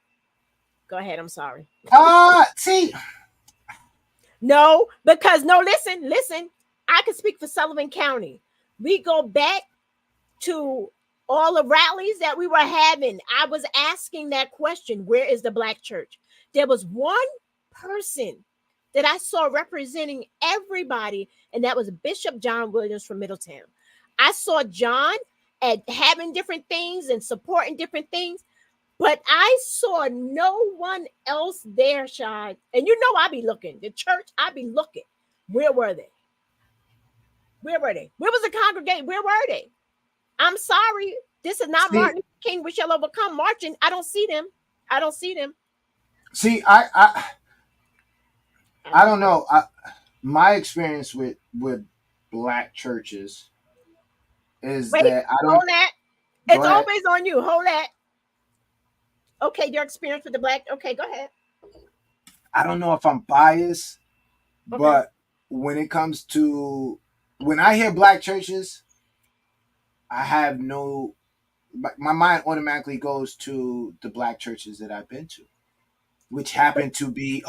Go ahead. I'm sorry. See, No, because listen. I can speak for Sullivan County. We go back to all the rallies that we were having. I was asking that question, where is the Black church? There was one person that I saw representing everybody, and that was Bishop John Williams from Middletown. I saw John at having different things and supporting different things, but I saw no one else there, Shad. And I be looking. The church, I be looking. Where were they? Where were they? Where was the congregation? Where were they? I'm sorry. This is not Martin Luther King, we shall overcome marching. I don't see them. See, I don't know. My experience with Black churches is that I don't. Hold that. It's always on you. Hold that. Okay, your experience with the Black. Okay, go ahead. I don't know if I'm biased, but when it comes to when I hear Black churches, I have my mind automatically goes to the Black churches that I've been to. which happen to be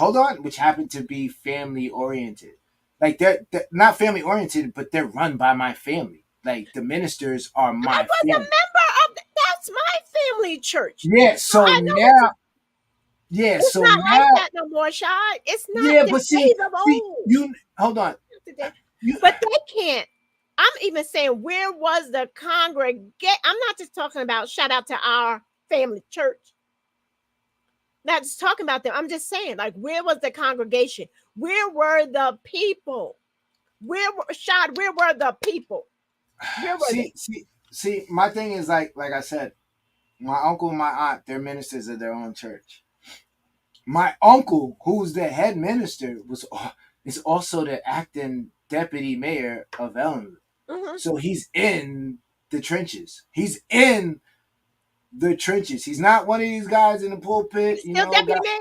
family oriented. Like they're not family oriented, but they're run by my family. Like the ministers are I my was a family. member of that's my family church. Yeah. So So I know what you now, yeah. it's So not like now, that no more, Shad. It's not yeah. the But see, days of see, old. you hold on. Today. You But they can't. I'm even saying where was the congregate? I'm not just talking about shout out to our family church. Not just talking about them. I'm just saying, like, where was the congregation? Where were the people? Shad, where were the people? Where were they? see. My thing is like I said, my uncle and my aunt, they're ministers of their own church. My uncle, who's the head minister, is also the acting deputy mayor of Ellenville. Mm-hmm. So he's in the trenches. He's in the trenches. He's not one of these guys in the pulpit, He's still deputy mayor?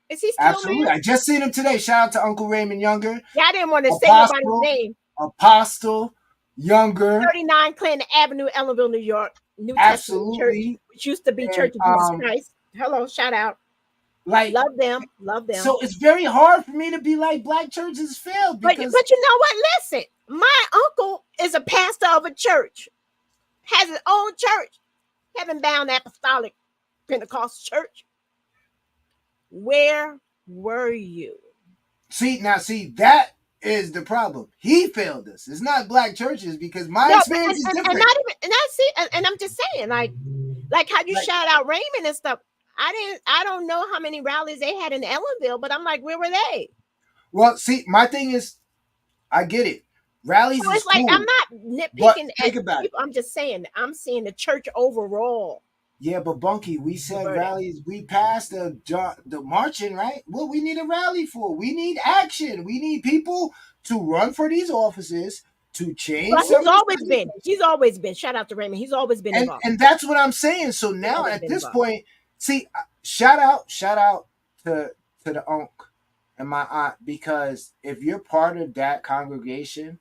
Is he still absolutely. mayor? I just seen him today. Shout out to Uncle Raymond Younger, Yeah, I didn't want to say nobody's Apostle, name. Apostle Younger. 39 Clinton Avenue, Ellenville, New York, New Testament Church, Absolutely. which used to be And Church of Jesus Christ. Hello, shout out. like Love them. Love them. so it's very hard for me to be like black churches failed but because you know what? Listen, my uncle is a pastor of a church, has his own church, Heaven Bound Apostolic Pentecostal Church. Where were you? see that is the problem. He failed us. It's not black churches because my experience is different. And not even and I see and I'm just saying, like how you shout out Raymond and stuff. I don't know how many rallies they had in Ellenville, but I'm like, where were they? Well, see, my thing is, I get it. Rallies So is it's like cool. I'm not nitpicking think at about people. I'm just saying I'm seeing the church overall. Yeah, but Bunky, we said Converted. rallies. We passed the marching, right? What we need a rally for? We need action. We need people to run for these offices to change. Well, he's always been. Shout out to Raymond. He's always been involved. And that's what I'm saying. So now at this point, see, shout out to the unc and my aunt, because if you're part of that congregation,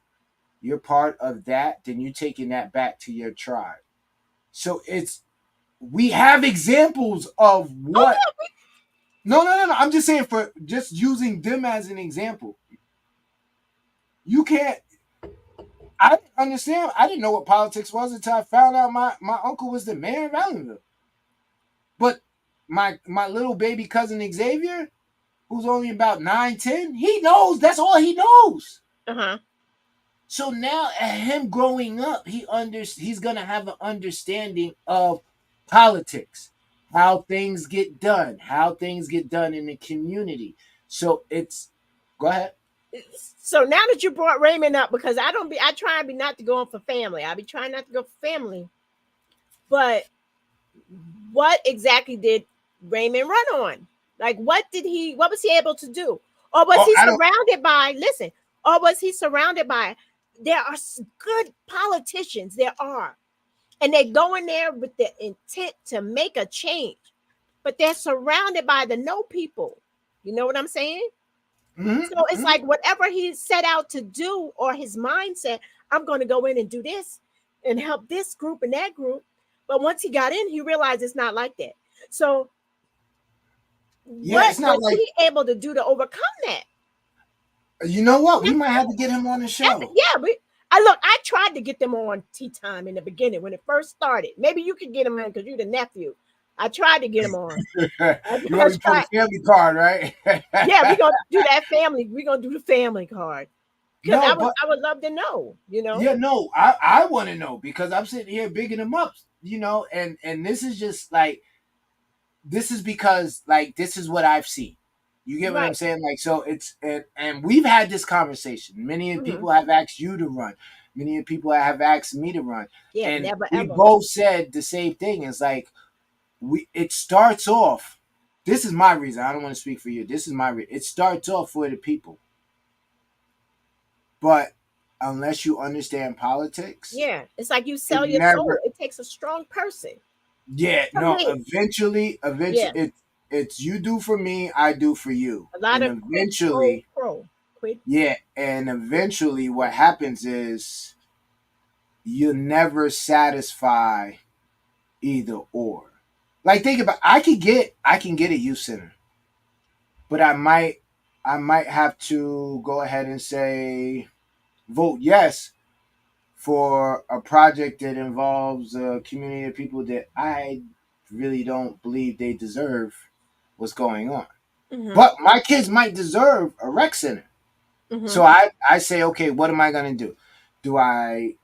you're part of that, then you're taking that back to your tribe. So we have examples of what. Oh, yeah. No. I'm just saying, for just using them as an example. You can't. I didn't understand. I didn't know what politics was until I found out my uncle was the mayor of Allenville. But my little baby cousin Xavier, who's only about 9-10, he knows. That's all he knows. Uh-huh. So now, at him growing up, he's gonna have an understanding of politics, how things get done in the community. So go ahead. So now that you brought Raymond up, because I try not to go on for family. I be trying not to go for family. But what exactly did Raymond run on? Like, what was he able to do? Or was he surrounded by, there are good politicians, there are. And they go in there with the intent to make a change. But they're surrounded by the no people. You know what I'm saying? Mm-hmm. So it's like whatever he set out to do, or his mindset, I'm going to go in and do this and help this group and that group. But once he got in, he realized it's not like that. So what was he able to do to overcome that? You know what? We might have to get him on the show. I tried to get them on Tea Time in the beginning when it first started. Maybe you could get him in because you're the nephew. I tried to get him on. You want to put a family card, right? Yeah, we're gonna do that family. We're gonna do the family card. Because I would love to know, you know. Yeah, no, I want to know, because I'm sitting here bigging him up, you know, and this is just like, this is because like this is what I've seen. You get what I'm saying? Like, so and we've had this conversation. Many people have asked you to run. Many people have asked me to run. Yeah, and never we ever. both said the same thing. It's like it starts off. This is my reason. I don't want to speak for you. This is my reason. It starts off for the people. But unless you understand politics, it's like you sell your soul. It takes a strong person. Yeah, eventually, it's you do for me, I do for you. A lot of eventually, and eventually, what happens is you never satisfy either or. Like, think about, I can get a youth center. but I might have to go ahead and say vote yes for a project that involves a community of people that I really don't believe they deserve what's going on. Mm-hmm. But my kids might deserve a rec center. Mm-hmm. So I say, okay, what am I going to do? Do I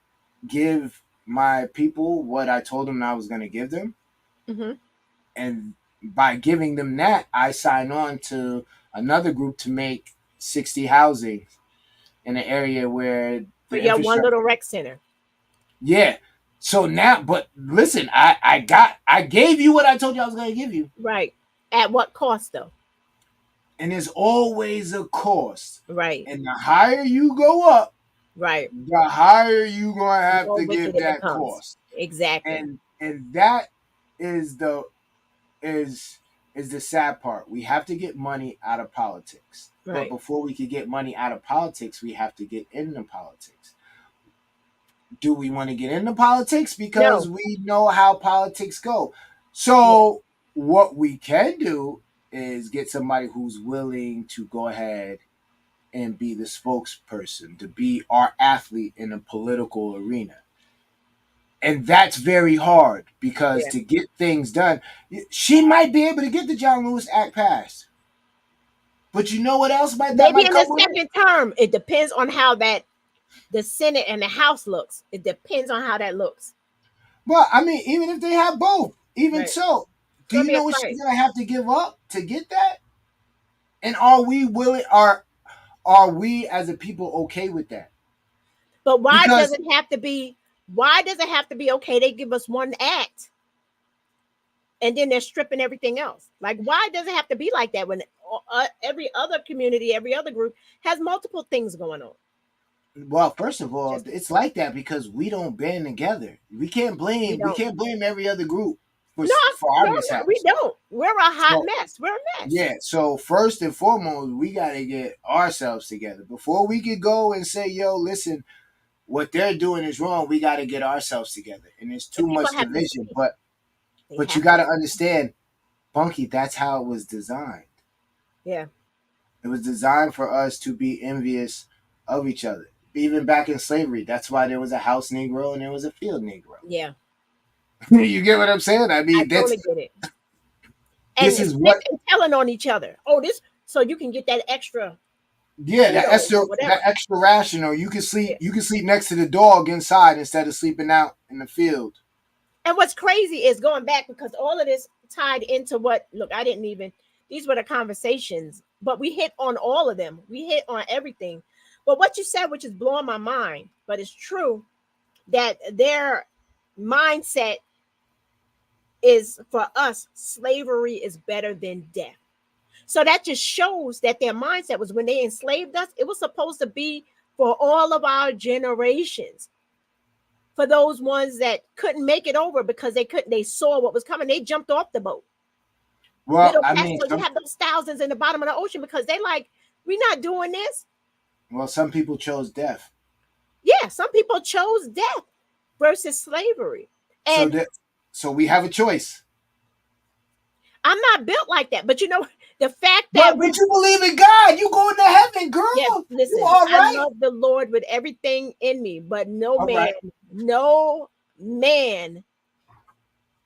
give my people what I told them I was going to give them? Mm-hmm. And by giving them that, I sign on to another group to make 60 housing in an area where For the your one infrastructure. little rec center. Yeah. So now, but listen, I gave you what I told you I was going to give you. Right. At what cost though? And there's always a cost. Right. And the higher you go up, Right. the higher you going to The have more to wicked give it that becomes. cost. Exactly. And that is the is the sad part. We have to get money out of politics. But Right. before we could get money out of politics, we have to get into politics. Do we want to get into politics? Because No. we know how politics go. So what we can do is get somebody who's willing to go ahead and be the spokesperson, to be our athlete in a political arena. And that's very hard because Yeah. to get things done, she might be able to get the John Lewis Act passed. But you know what else that Maybe might in come the with it? second term, it depends on how that the Senate and the House looks. It depends on how that looks. Well, I mean, even if they have both, even Right. so, It's do gonna you be a know what fight. she's gonna have to give up to get that? And are we willing? Are we as a people okay with that? But why does Because it have to be? Why does it have to be okay? They give us one act, and then they're stripping everything else. Like, why does it have to be like that when every other community, every other group has multiple things going on? well, first of all, Just it's like that because we don't band together. we We don't. can't blame every other group No, for our no, no, we mishaps. don't. We're a hot So mess. We're a mess. yeah, so first and foremost, we got to get ourselves together before we could go and say, "Yo, listen, what they're doing is wrong." We got to get ourselves together, and there's And too people much have to division. see. They But you have got to to see. understand, Bunky. That's how it was designed. Yeah. It was designed for us to be envious of each other. Even back in slavery, that's why there was a house Negro and there was a field Negro. Yeah. You get what I'm saying? I I mean, totally get it. this And is what. snitching, telling on each other. Oh, this so you can get that extra Yeah, kudos or that whatever. extra rational. Yeah. You can sleep next to the dog inside instead of sleeping out in the field. And what's crazy is going back because all of this tied into what look, I didn't even these were the conversations, but we hit on all of them. We hit on everything. But what you said, which is blowing my mind, but it's true that their mindset is for us, slavery is better than death. So that just shows that their mindset was when they enslaved us, it was supposed to be for all of our generations. For those ones that couldn't make it over because they saw what was coming, they jumped off the boat. Well, Middle I class, mean, so you have those thousands in the bottom of the ocean because they like, we're not doing this. some people chose death. Yeah, some people chose death versus slavery. So And that so we have a choice. I'm not built like that. But you know, the fact that But you believe in God, you going to heaven, yes, girl. listen, You all I right? love the Lord with everything in me, but All right. no man,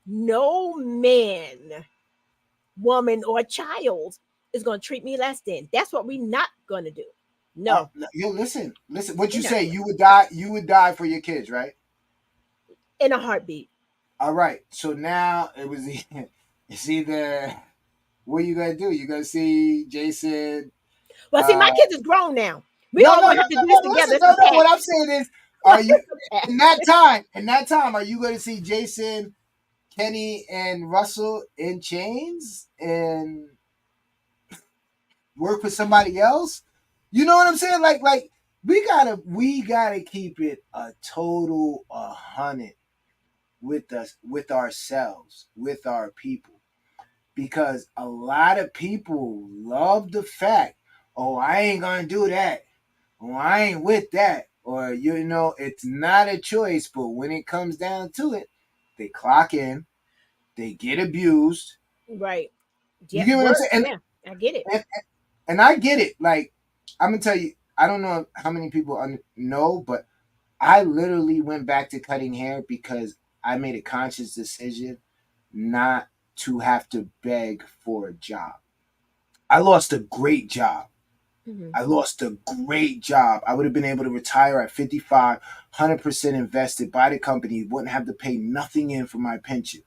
no man, woman, or child is going to treat me less than. That's what we're not going to do. No, Yo, listen. What we're you not say? doing You would die for your kids, right? it. In a heartbeat. All right. So now it was it's either what you gonna do? You gonna see Jason? Well, see, my kids is grown now. We No, all no, going no, to have to no, do this no. together. Listen, It's no, a no. pact. What I'm saying is, are you It's a pact. in that time? In that time, are you gonna see Jason, Kenny, and Russell in chains and work for somebody else? You know what I'm saying? Like we gotta keep it a total 100 with us, with ourselves, with our people. Because a lot of people love the fact, oh, I ain't gonna do that. Oh, I ain't with that. Or it's not a choice, but when it comes down to it, they clock in, they get abused. Right. You Yeah. get what I'm Work. saying? Yeah. I get it. And I get it. Like, I'm gonna tell you, I don't know how many people know, but I literally went back to cutting hair because I made a conscious decision not to have to beg for a job. I lost a great job. Mhm. I lost a great job. I would have been able to retire at 55, 100% invested by the company, wouldn't have to pay nothing in for my pension.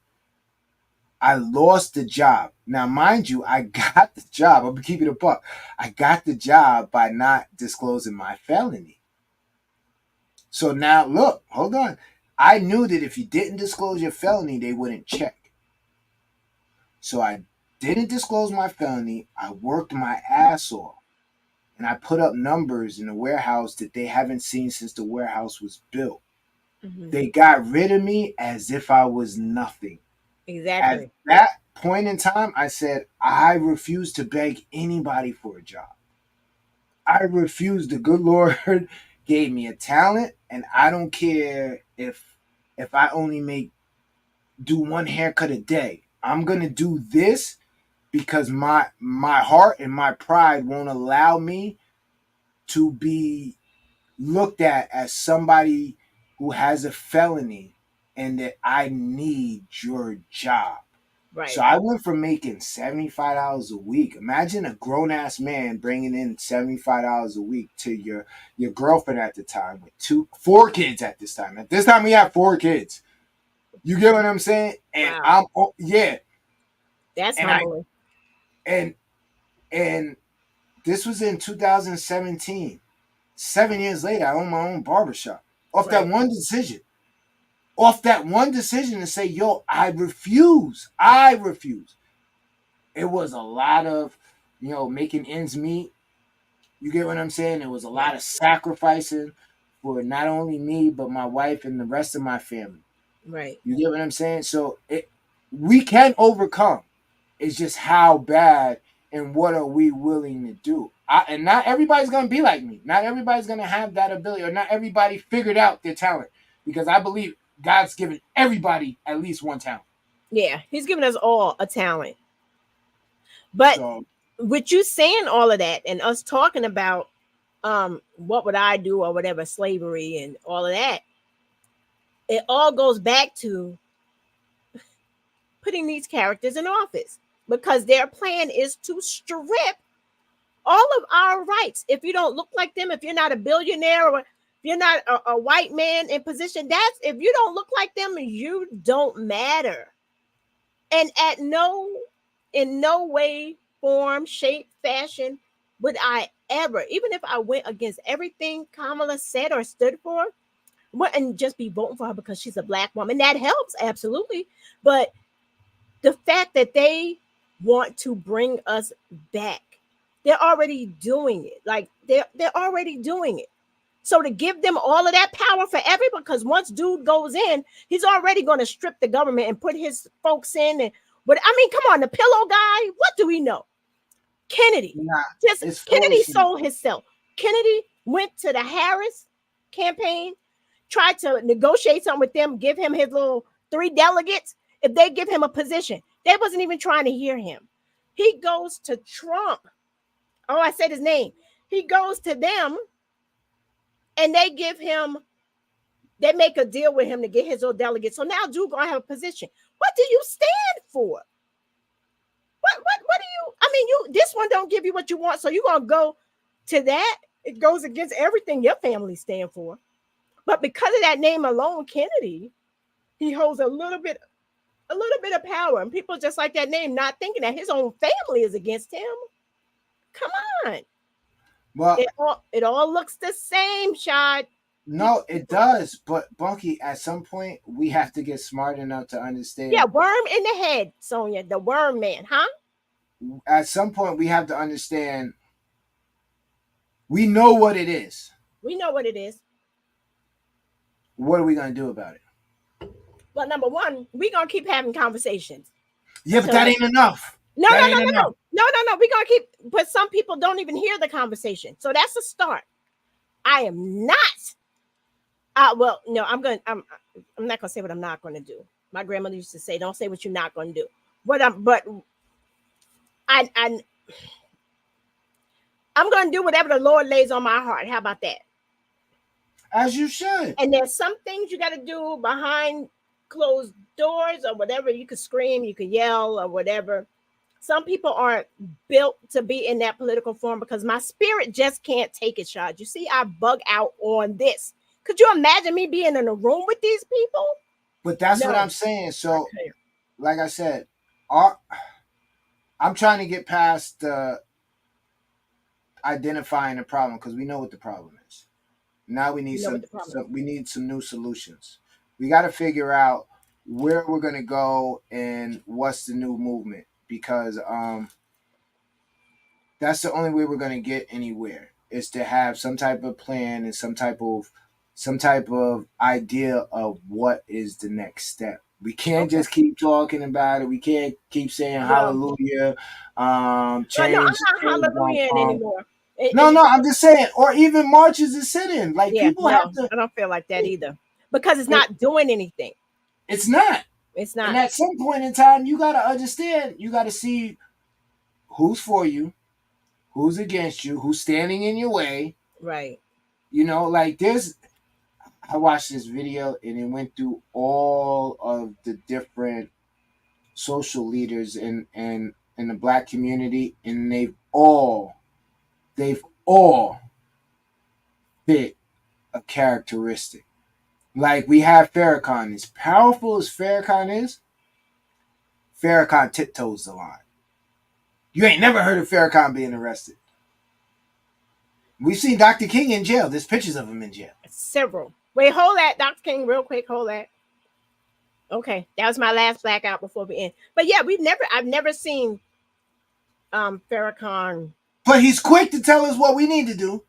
I lost the job. Now, mind you, I got the job. I'm keeping it a buck. I got the job by not disclosing my felony. So now, look, hold on. I knew that if you didn't disclose your felony, they wouldn't check. So I didn't disclose my felony. I worked my ass off. And I put up numbers in the warehouse that they haven't seen since the warehouse was built. Mhm. They got rid of me as if I was nothing. At Exactly. that point in time, I said, I refuse to beg anybody for a job. I refuse. The good Lord gave me a talent, and I don't care if I only do one haircut a day. I'm gonna do this because my heart and my pride won't allow me to be looked at as somebody who has a felony and that I need your job. So Right. I went from making $75 a week. Imagine a grown ass man bringing in $75 a week to your girlfriend at the time with four kids at this time. At this time, we have four kids. You get what I'm saying? And Wow. yeah, That's and I humbling. and and this was in 2017. 7 years later, I own my own barbershop off that Right. one decision. Off that one decision to say, yo, I refuse. I refuse. It was a lot of, making ends meet. You get what I'm saying? It was a lot Yes. of sacrificing for not only me, but my wife and the rest of my family. Right. You get what I'm saying? So we can overcome. It's just how bad and what are we willing to do? And not everybody's going to be like me. Not everybody's going to have that ability, or not everybody figured out their talent. Because I believe God's given everybody at least one talent. Yeah. He's given us all a talent. But So with you saying all of that and us talking about what would I do or whatever, slavery and all of that, it all goes back to putting these characters in office because their plan is to strip all of our rights. If you don't look like them, if you're not a billionaire or if you're not a white man in position, that's if you don't look like them, you don't matter. And in no way, form, shape, fashion would I ever, even if I went against everything Kamala said or stood for, wouldn't just be voting for her because she's a black woman. That helps, absolutely. But the fact that they want to bring us back, they're already doing it. Like they're already doing it. So to give them all of that power forever, because once dude goes in, he's already going to strip the government and put his folks in. And but I mean, come on, the pillow guy. What do we know? Kennedy, nah, just it's Kennedy foolishness. sold himself. Kennedy went to the Harris campaign, tried to negotiate something with them, give him his little 3 delegates. If they give him a position, they wasn't even trying to hear him. He goes to Trump. Oh, I said his name. He goes to them and they give him, they make a deal with him to get his little delegate. So now Duke gonna have a position. What do you stand for? What do you, I mean, you, this one don't give you what you want, so you gonna go to that. It goes against everything your family stand for. But because of that name alone, Kennedy, he holds a little bit of power. And people just like that name, not thinking that his own family is against him. Come on. Well, It all looks the same, Shad. no, it does. But Bunky, at some point, we have to get smart enough to Yeah, understand. worm in the head, Sonia, the worm man, huh? At some point, we have to understand. We know what it is. We know what it is. What are we gonna do about it? Well, number one, we're gonna keep having conversations Yeah, but until that ain't enough. no, That no, ain't no, no, enough. no, no, no, no. We're gonna keep, but some people don't even hear the conversation. So that's a start. I am not. Well, no, I'm not gonna say what I'm not gonna do. My grandmother used to say, "Don't say what you're not gonna do." But I I'm going to do whatever the Lord lays on my heart. How about that? As you should. And there's some things you got to do behind closed doors or whatever. You could scream, you could yell or whatever. Some people aren't built to be in that political form because my spirit just can't take it, Shad. You see, I bug out on this. Could you imagine me being in a room with these people? But that's No. what I'm saying. So, Okay. like I said, I'm trying to get past the identifying the problem because we know what the problem is. Now we need You know what the problem is. we need some new solutions. We got to figure out where we're gonna go and what's the new movement because that's the only way we're gonna get anywhere is to have some type of plan and some type of idea of what is the next step. We can't Okay. just keep talking about it. We can't keep saying No. hallelujah. No, I'm Change. not hallelujah anymore. No, I'm just saying, or even marches and sit-in. Like Yeah, people have no, to. I don't feel like that either because it's not doing anything. It's not. It's And not. at some point in time, you got to understand. You got to see who's for you, who's against you, who's standing in your way. Right. You know, like there's. I watched this video and it went through all of the different social leaders in the black community, and they've all fit a characteristic. Like we have Farrakhan. As powerful as Farrakhan is, Farrakhan tiptoes the line. You ain't never heard of Farrakhan being arrested. We've seen Dr. King in jail. There's pictures of him in jail. Several. Wait, hold that, Dr. King, real quick. Hold that. Okay, that was my last blackout before we end. But yeah, I've never seen Farrakhan. But he's quick to tell us what we need to do.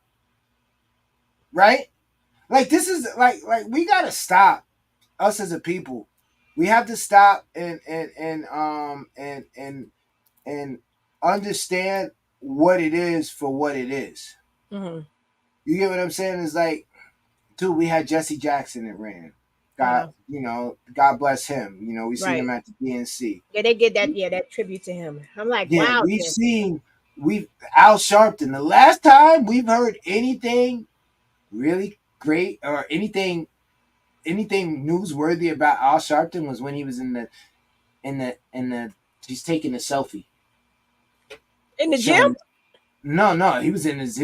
Right? Like this is like we gotta stop. Us as a people. We have to stop and understand what it is for what it is. Mm-hmm. You get what I'm saying? It's like, dude, we had Jesse Jackson that ran. God, God bless him. You know, we seen him at the DNC. Yeah, they get that. Yeah, that tribute to him. I'm like, Yeah, wow. we've Al Sharpton. The last time we've heard anything really great or anything newsworthy about Al Sharpton was when he was in the he's taking a selfie In the gym? No, he was in his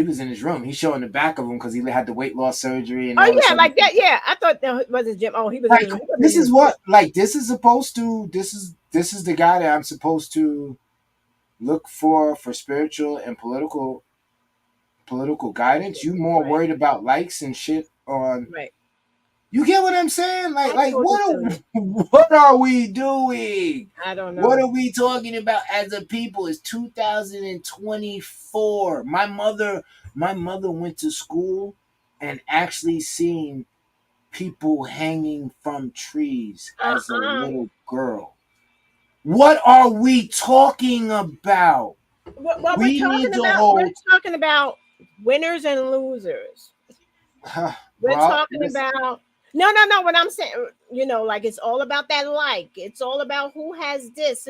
room. He's showing the back of him because he had the weight loss surgery and oh yeah, like that. Yeah, I thought that was his gym. Oh, he was. Like, this is what this is supposed to. This is the guy that I'm supposed to look for spiritual and political guidance. You more worried about likes and shit on. Right. You get what I'm saying? Like what are we doing? I don't know. What are we talking about as a people? It's 2024. My mother went to school and actually seen people hanging from trees as a little girl. What are we talking about? What we're talking about winners and losers. We're talking about no. What I'm saying, like it's all about that like. It's all about who has this.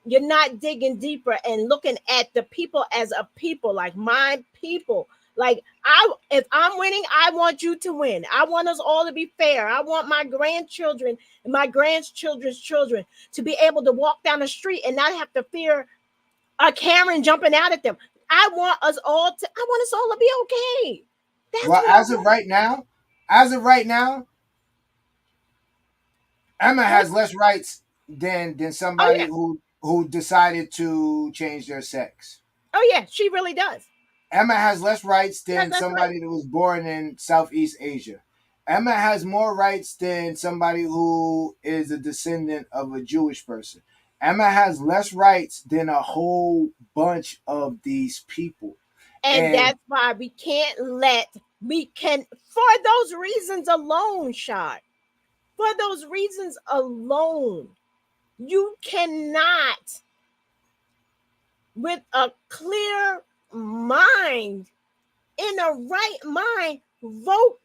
You're not digging deeper and looking at the people as a people, like my people. Like if I'm winning, I want you to win. I want us all to be fair. I want my grandchildren and my grandchildren's children to be able to walk down the street and not have to fear a Karen jumping out at them. I want us all to be okay. As of right now, Emma has less rights than somebody who decided to change their sex. Oh yeah, she really does. Emma has less rights than somebody that was born in Southeast Asia. Emma has more rights than somebody who is a descendant of a Jewish person. Emma has less rights than a whole bunch of these people. And that's why for those reasons alone, Shad, for those reasons alone, you cannot, with a clear mind, in a right mind, vote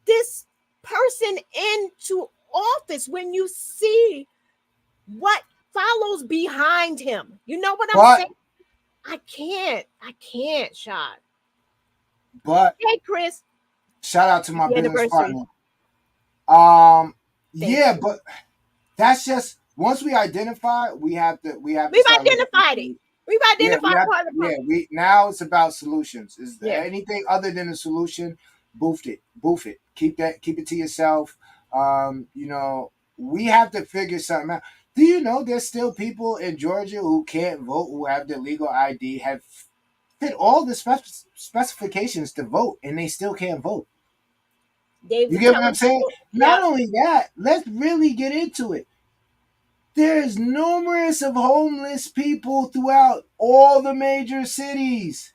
this person into office when you see what follows behind him. You know what I'm saying? I can't, shot. But Hey, Chris, shout out to my happy business anniversary. partner. Thank Yeah, you. but that's just once we identify, we have to We've start looking for identified it. solutions. We've Yeah, we identified have. part of the Yeah, problem. we now it's about solutions. Is there Yeah. anything other than a solution? Boof it. Keep it to yourself. We have to figure something out. Do you know there's still people in Georgia who can't vote, who have their legal ID, have fit all the specifications to vote, and they still can't vote? They You were get what I'm telling saying? people, Not yep, only that, let's really get into it. There's numerous of homeless people throughout all the major cities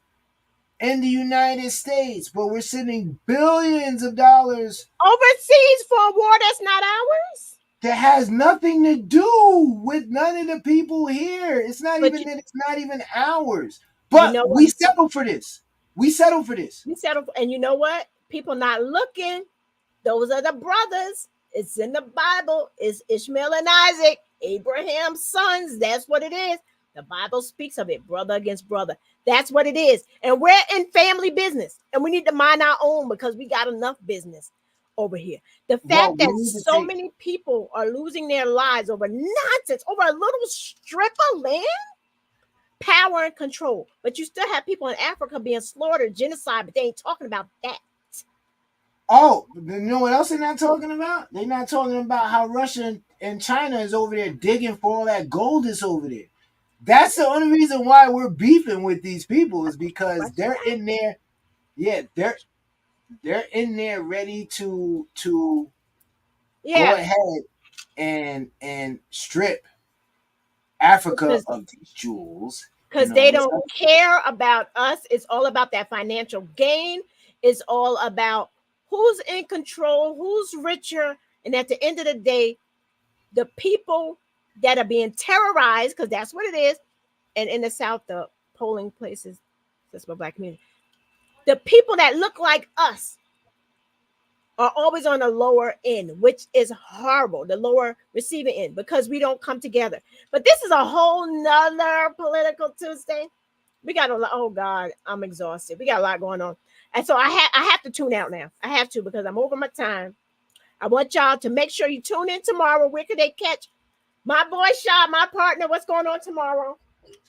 in the United States, but we're sending billions of dollars overseas for a war that's not ours. that has nothing to do with none of the people here. It's not But even that it's not even ours. you But know what? we settle for this. We settle for this. We settled, and you know what? People not looking. Those are the brothers. It's in the Bible. It's Ishmael and Isaac, Abraham's sons. That's what it is. The Bible speaks of it, brother against brother. That's what it is. And we're in family business, and we need to mind our own because we got enough business over here. The Well, fact we that need to so take many people are losing their lives over nonsense, over a little strip of land, power and control. But you still have people in Africa being slaughtered, genocide, but they ain't talking about that. Oh, you know what else they're not talking about? They're not talking about how Russia and China is over there digging for all that gold that's over there. That's the only reason why we're beefing with these people is because Russia. they're in there. Yeah, they're in there ready to go Yeah, ahead and strip Africa because of these jewels. because they don't care about us. It's all about that financial gain. It's all about who's in control, who's richer, and at the end of the day, the people that are being terrorized, because that's what it is. And in the South, the polling places, that's my black community. The people that look like us are always on the lower end, which is horrible, the lower receiving end, because we don't come together. But this is a whole nother political Tuesday. We got oh God, I'm exhausted. We got a lot going on. And so I have to tune out now. I have to because I'm over my time. I want y'all to make sure you tune in tomorrow. Where can they catch my boy Shaw, my partner? What's going on tomorrow?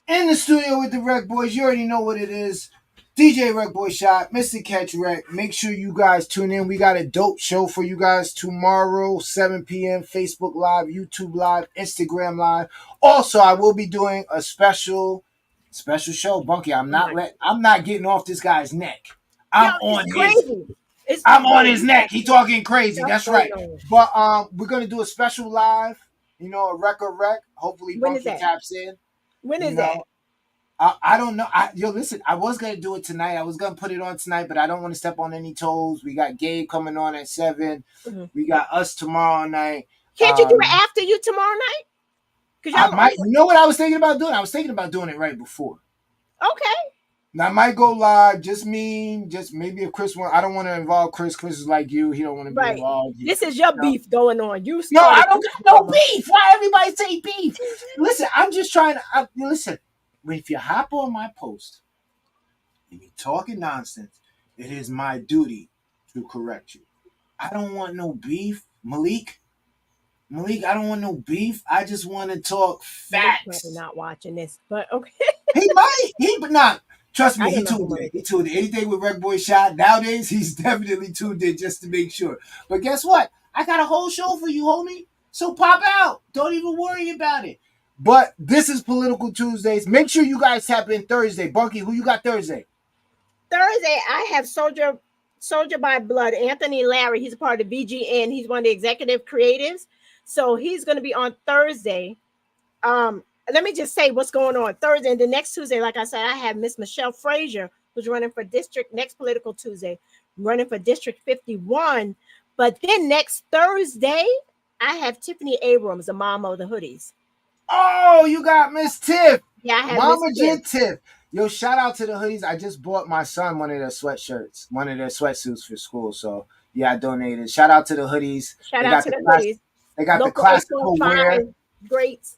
In the studio with the Rec Boys. You already know what it is. DJ Rec Boy Shot, Mr. Catch Rec. Make sure you guys tune in. We got a dope show for you guys tomorrow, 7 p.m. Facebook Live, YouTube Live, Instagram Live. Also, I will be doing a special show. Bunky, I'm Oh my, not getting off this guy's neck. yo, I'm it's on his crazy. It's I'm on yo, his we got neck. He talking crazy. stuff That's going right. on. But we're gonna do a special live, a rec. Hopefully When is Bunky that? taps in. When You is that? know, I don't know. Listen, I was gonna do it tonight. I was gonna put it on tonight, but I don't want to step on any toes. We got Gabe coming on at 7. Mhm. We got us tomorrow night. Can't you do it after you tomorrow night? Because I y'all might. on. You know what I was thinking about doing? I was thinking about doing it right before. Okay. Now I might go live. Just maybe if Chris want. I don't want to involve Chris. Chris is like you. He don't want to be Right. involved. This is your No. beef going on. You No, I started don't this got no drama. beef. Why everybody say beef? Listen, I'm just trying to listen. If you hop on my post and you talking nonsense, it is my duty to correct you. I don't want no beef, Malik. I don't want no beef. I just want to talk Malik's probably facts. not watching this, but okay. He might. But not. Trust me, I he don't know who tuned in. Malik He is. tuned in. Anything with Rec Boy Shot nowadays, he's definitely tuned in just to make sure. But guess what? I got a whole show for you, homie. So pop out. Don't even worry about it. But this is Political Tuesdays. Make sure you guys tap in Thursday. Bunky, who you got Thursday? Thursday, I have Soldier by Blood, Anthony Larry. He's a part of VGN. He's one of the executive creatives. So he's going to be on Thursday. Let me just say what's going on Thursday. And the next Tuesday, like I said, I have Miss Michelle Frazier, who's running for next Political Tuesday, running for District 51. But then next Thursday, I have Tiffany Abrams, the mom of the hoodies. Oh, you got Miss Tiff. Yeah, I have Mama Miss J Tiff. Tiff. Yo, shout out to the hoodies. I just bought my son one of their sweatshirts, one of their sweatsuits for school. So yeah, I donated. Shout out to the hoodies. Shout out to the hoodies. They got the Local classical wear. 8.5 greats.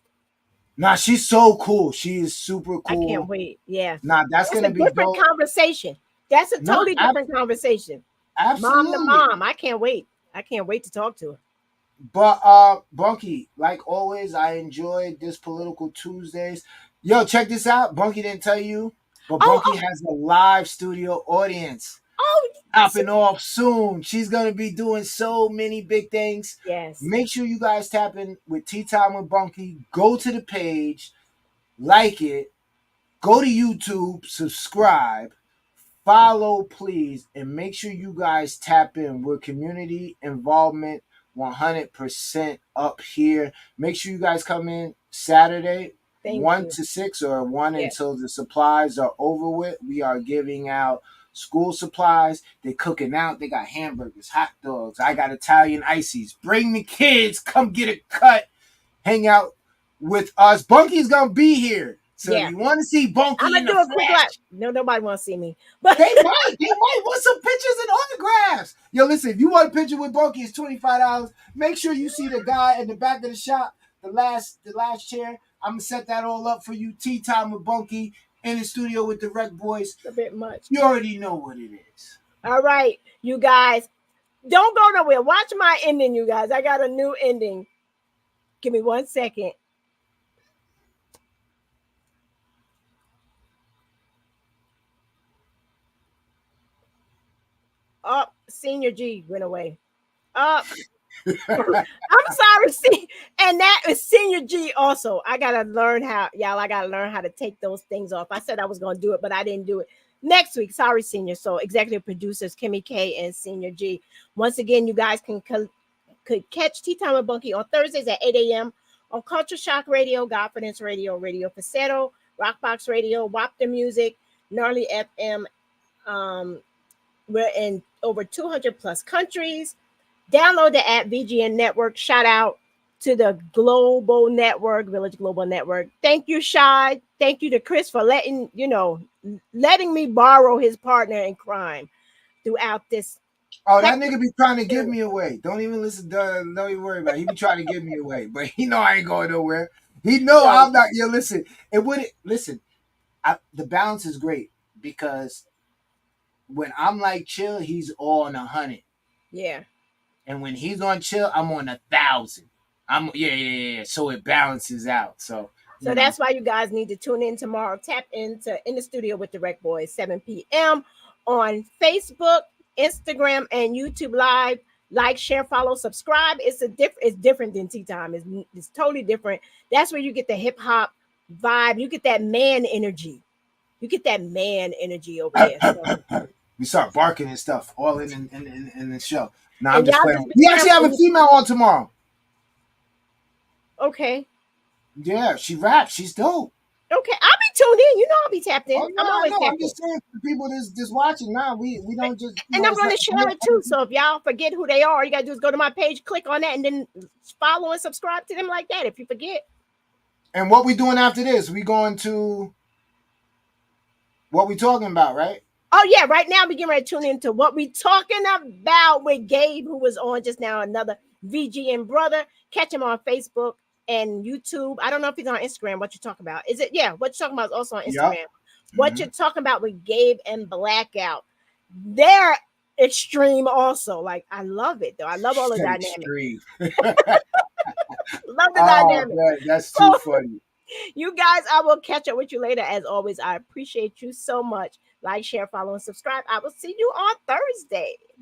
Nah, she's so cool. She is super I can't cool. wait. Yeah. Nah, that's That's a gonna be different dope. conversation. That's a No, totally different conversation. Mom to absolutely. mom. I can't wait. I can't wait to talk to her. But Bunky, like always, I enjoyed this political Tuesdays. Yo, check this out. Bunky didn't tell you, but Oh, Bunky oh, has a live studio audience oh. popping off soon. She's gonna be doing so many big things. Yes. Make sure you guys tap in with Tea Time with Bunky. Go to the page, like it, go to YouTube, subscribe, follow, please, and make sure you guys tap in with community involvement 100% up here. Make sure you guys come in Saturday, Thank 1 you. to 6 or 1 Yes. until the supplies are over with. We are giving out school supplies. They're cooking out. They got hamburgers, hot dogs. I got Italian ices. Bring the kids. Come get a cut. Hang out with us. Bunky's going to be here. So if Yeah. you want to see I'm Bunky in gonna the do a quick live. flesh, No, nobody wants to see me. But they might want some pictures and autographs. Yo, listen, if you want a picture with Bunky, it's $25. Make sure you see the guy in the back of the shop, the last chair. I'm gonna set that all up for you. Tea time with Bunky in the studio with the Rec Boys. it's a bit much. You already know what it is. All right, you guys. Don't go nowhere. Watch my ending, you guys. I got a new ending. Give me 1 second. Oh, Senior G went away. I'm sorry, see, and that is Senior G also. I gotta learn how, y'all. I gotta learn how to take those things off. I said I was gonna do it, but I didn't do it. Next week, sorry, Senior. So executive producers Kimmy K and Senior G. Once again, you guys could catch Tea Time with Bunky on Thursdays at 8 a.m. on Culture Shock Radio, Godfidence Radio, Radio Facetto, Rockbox Radio, WAP the Music, Gnarly FM. We're in over 200 plus countries. Download the app VGN Network. Shout out to the Global Network, Village Global Network. Thank you, Shad. Thank you to Chris for letting me borrow his partner in crime throughout this. Oh, that nigga be trying to give me away. Don't even listen. Don't even worry about it. He be trying to give me away, but he know I ain't going nowhere. He know I'm not. Yo, listen. It wouldn't listen. The balance is great because when I'm like chill, he's on 100. Yeah. And when he's on chill, I'm on 1,000. Yeah. So it balances out. So that's why you guys need to tune in tomorrow. Tap into In the Studio with the Rec Boys, 7 p.m. on Facebook, Instagram, and YouTube Live. Like, share, follow, subscribe. It's different than Tea Time. It's totally different. That's where you get the hip hop vibe. You get that man energy. You get that man energy over there. So. We start barking and stuff all in the show. Now I'm And just y'all playing. just be We actually have a careful. female on tomorrow. Okay. Yeah, she raps. She's dope. Okay, I'll be tuned in. You know, I'll be tapped in. Oh, I'm always tapped I'm in. just saying for people that's watching now, we don't just. And I'm going to share it too. So if y'all forget who they are, all you got to do is go to my page, click on that, and then follow and subscribe to them like that if you forget. And what we doing after this? We going to what we talking about, right? Oh, yeah. Right now, we getting ready to tune into what we talking about with Gabe, who was on just now, another VGN brother. Catch him on Facebook and YouTube. I don't know if he's on Instagram. What you talking about? Is it? Yeah. What you talking about is also on Instagram. Yep. What you're talking about with Gabe and Blackout. They're extreme also. Like, I love it, though. I love all the dynamics. Love the dynamic. Man, that's too funny. You guys, I will catch up with you later. As always, I appreciate you so much. Like, share, follow, and subscribe. I will see you on Thursday. Bye.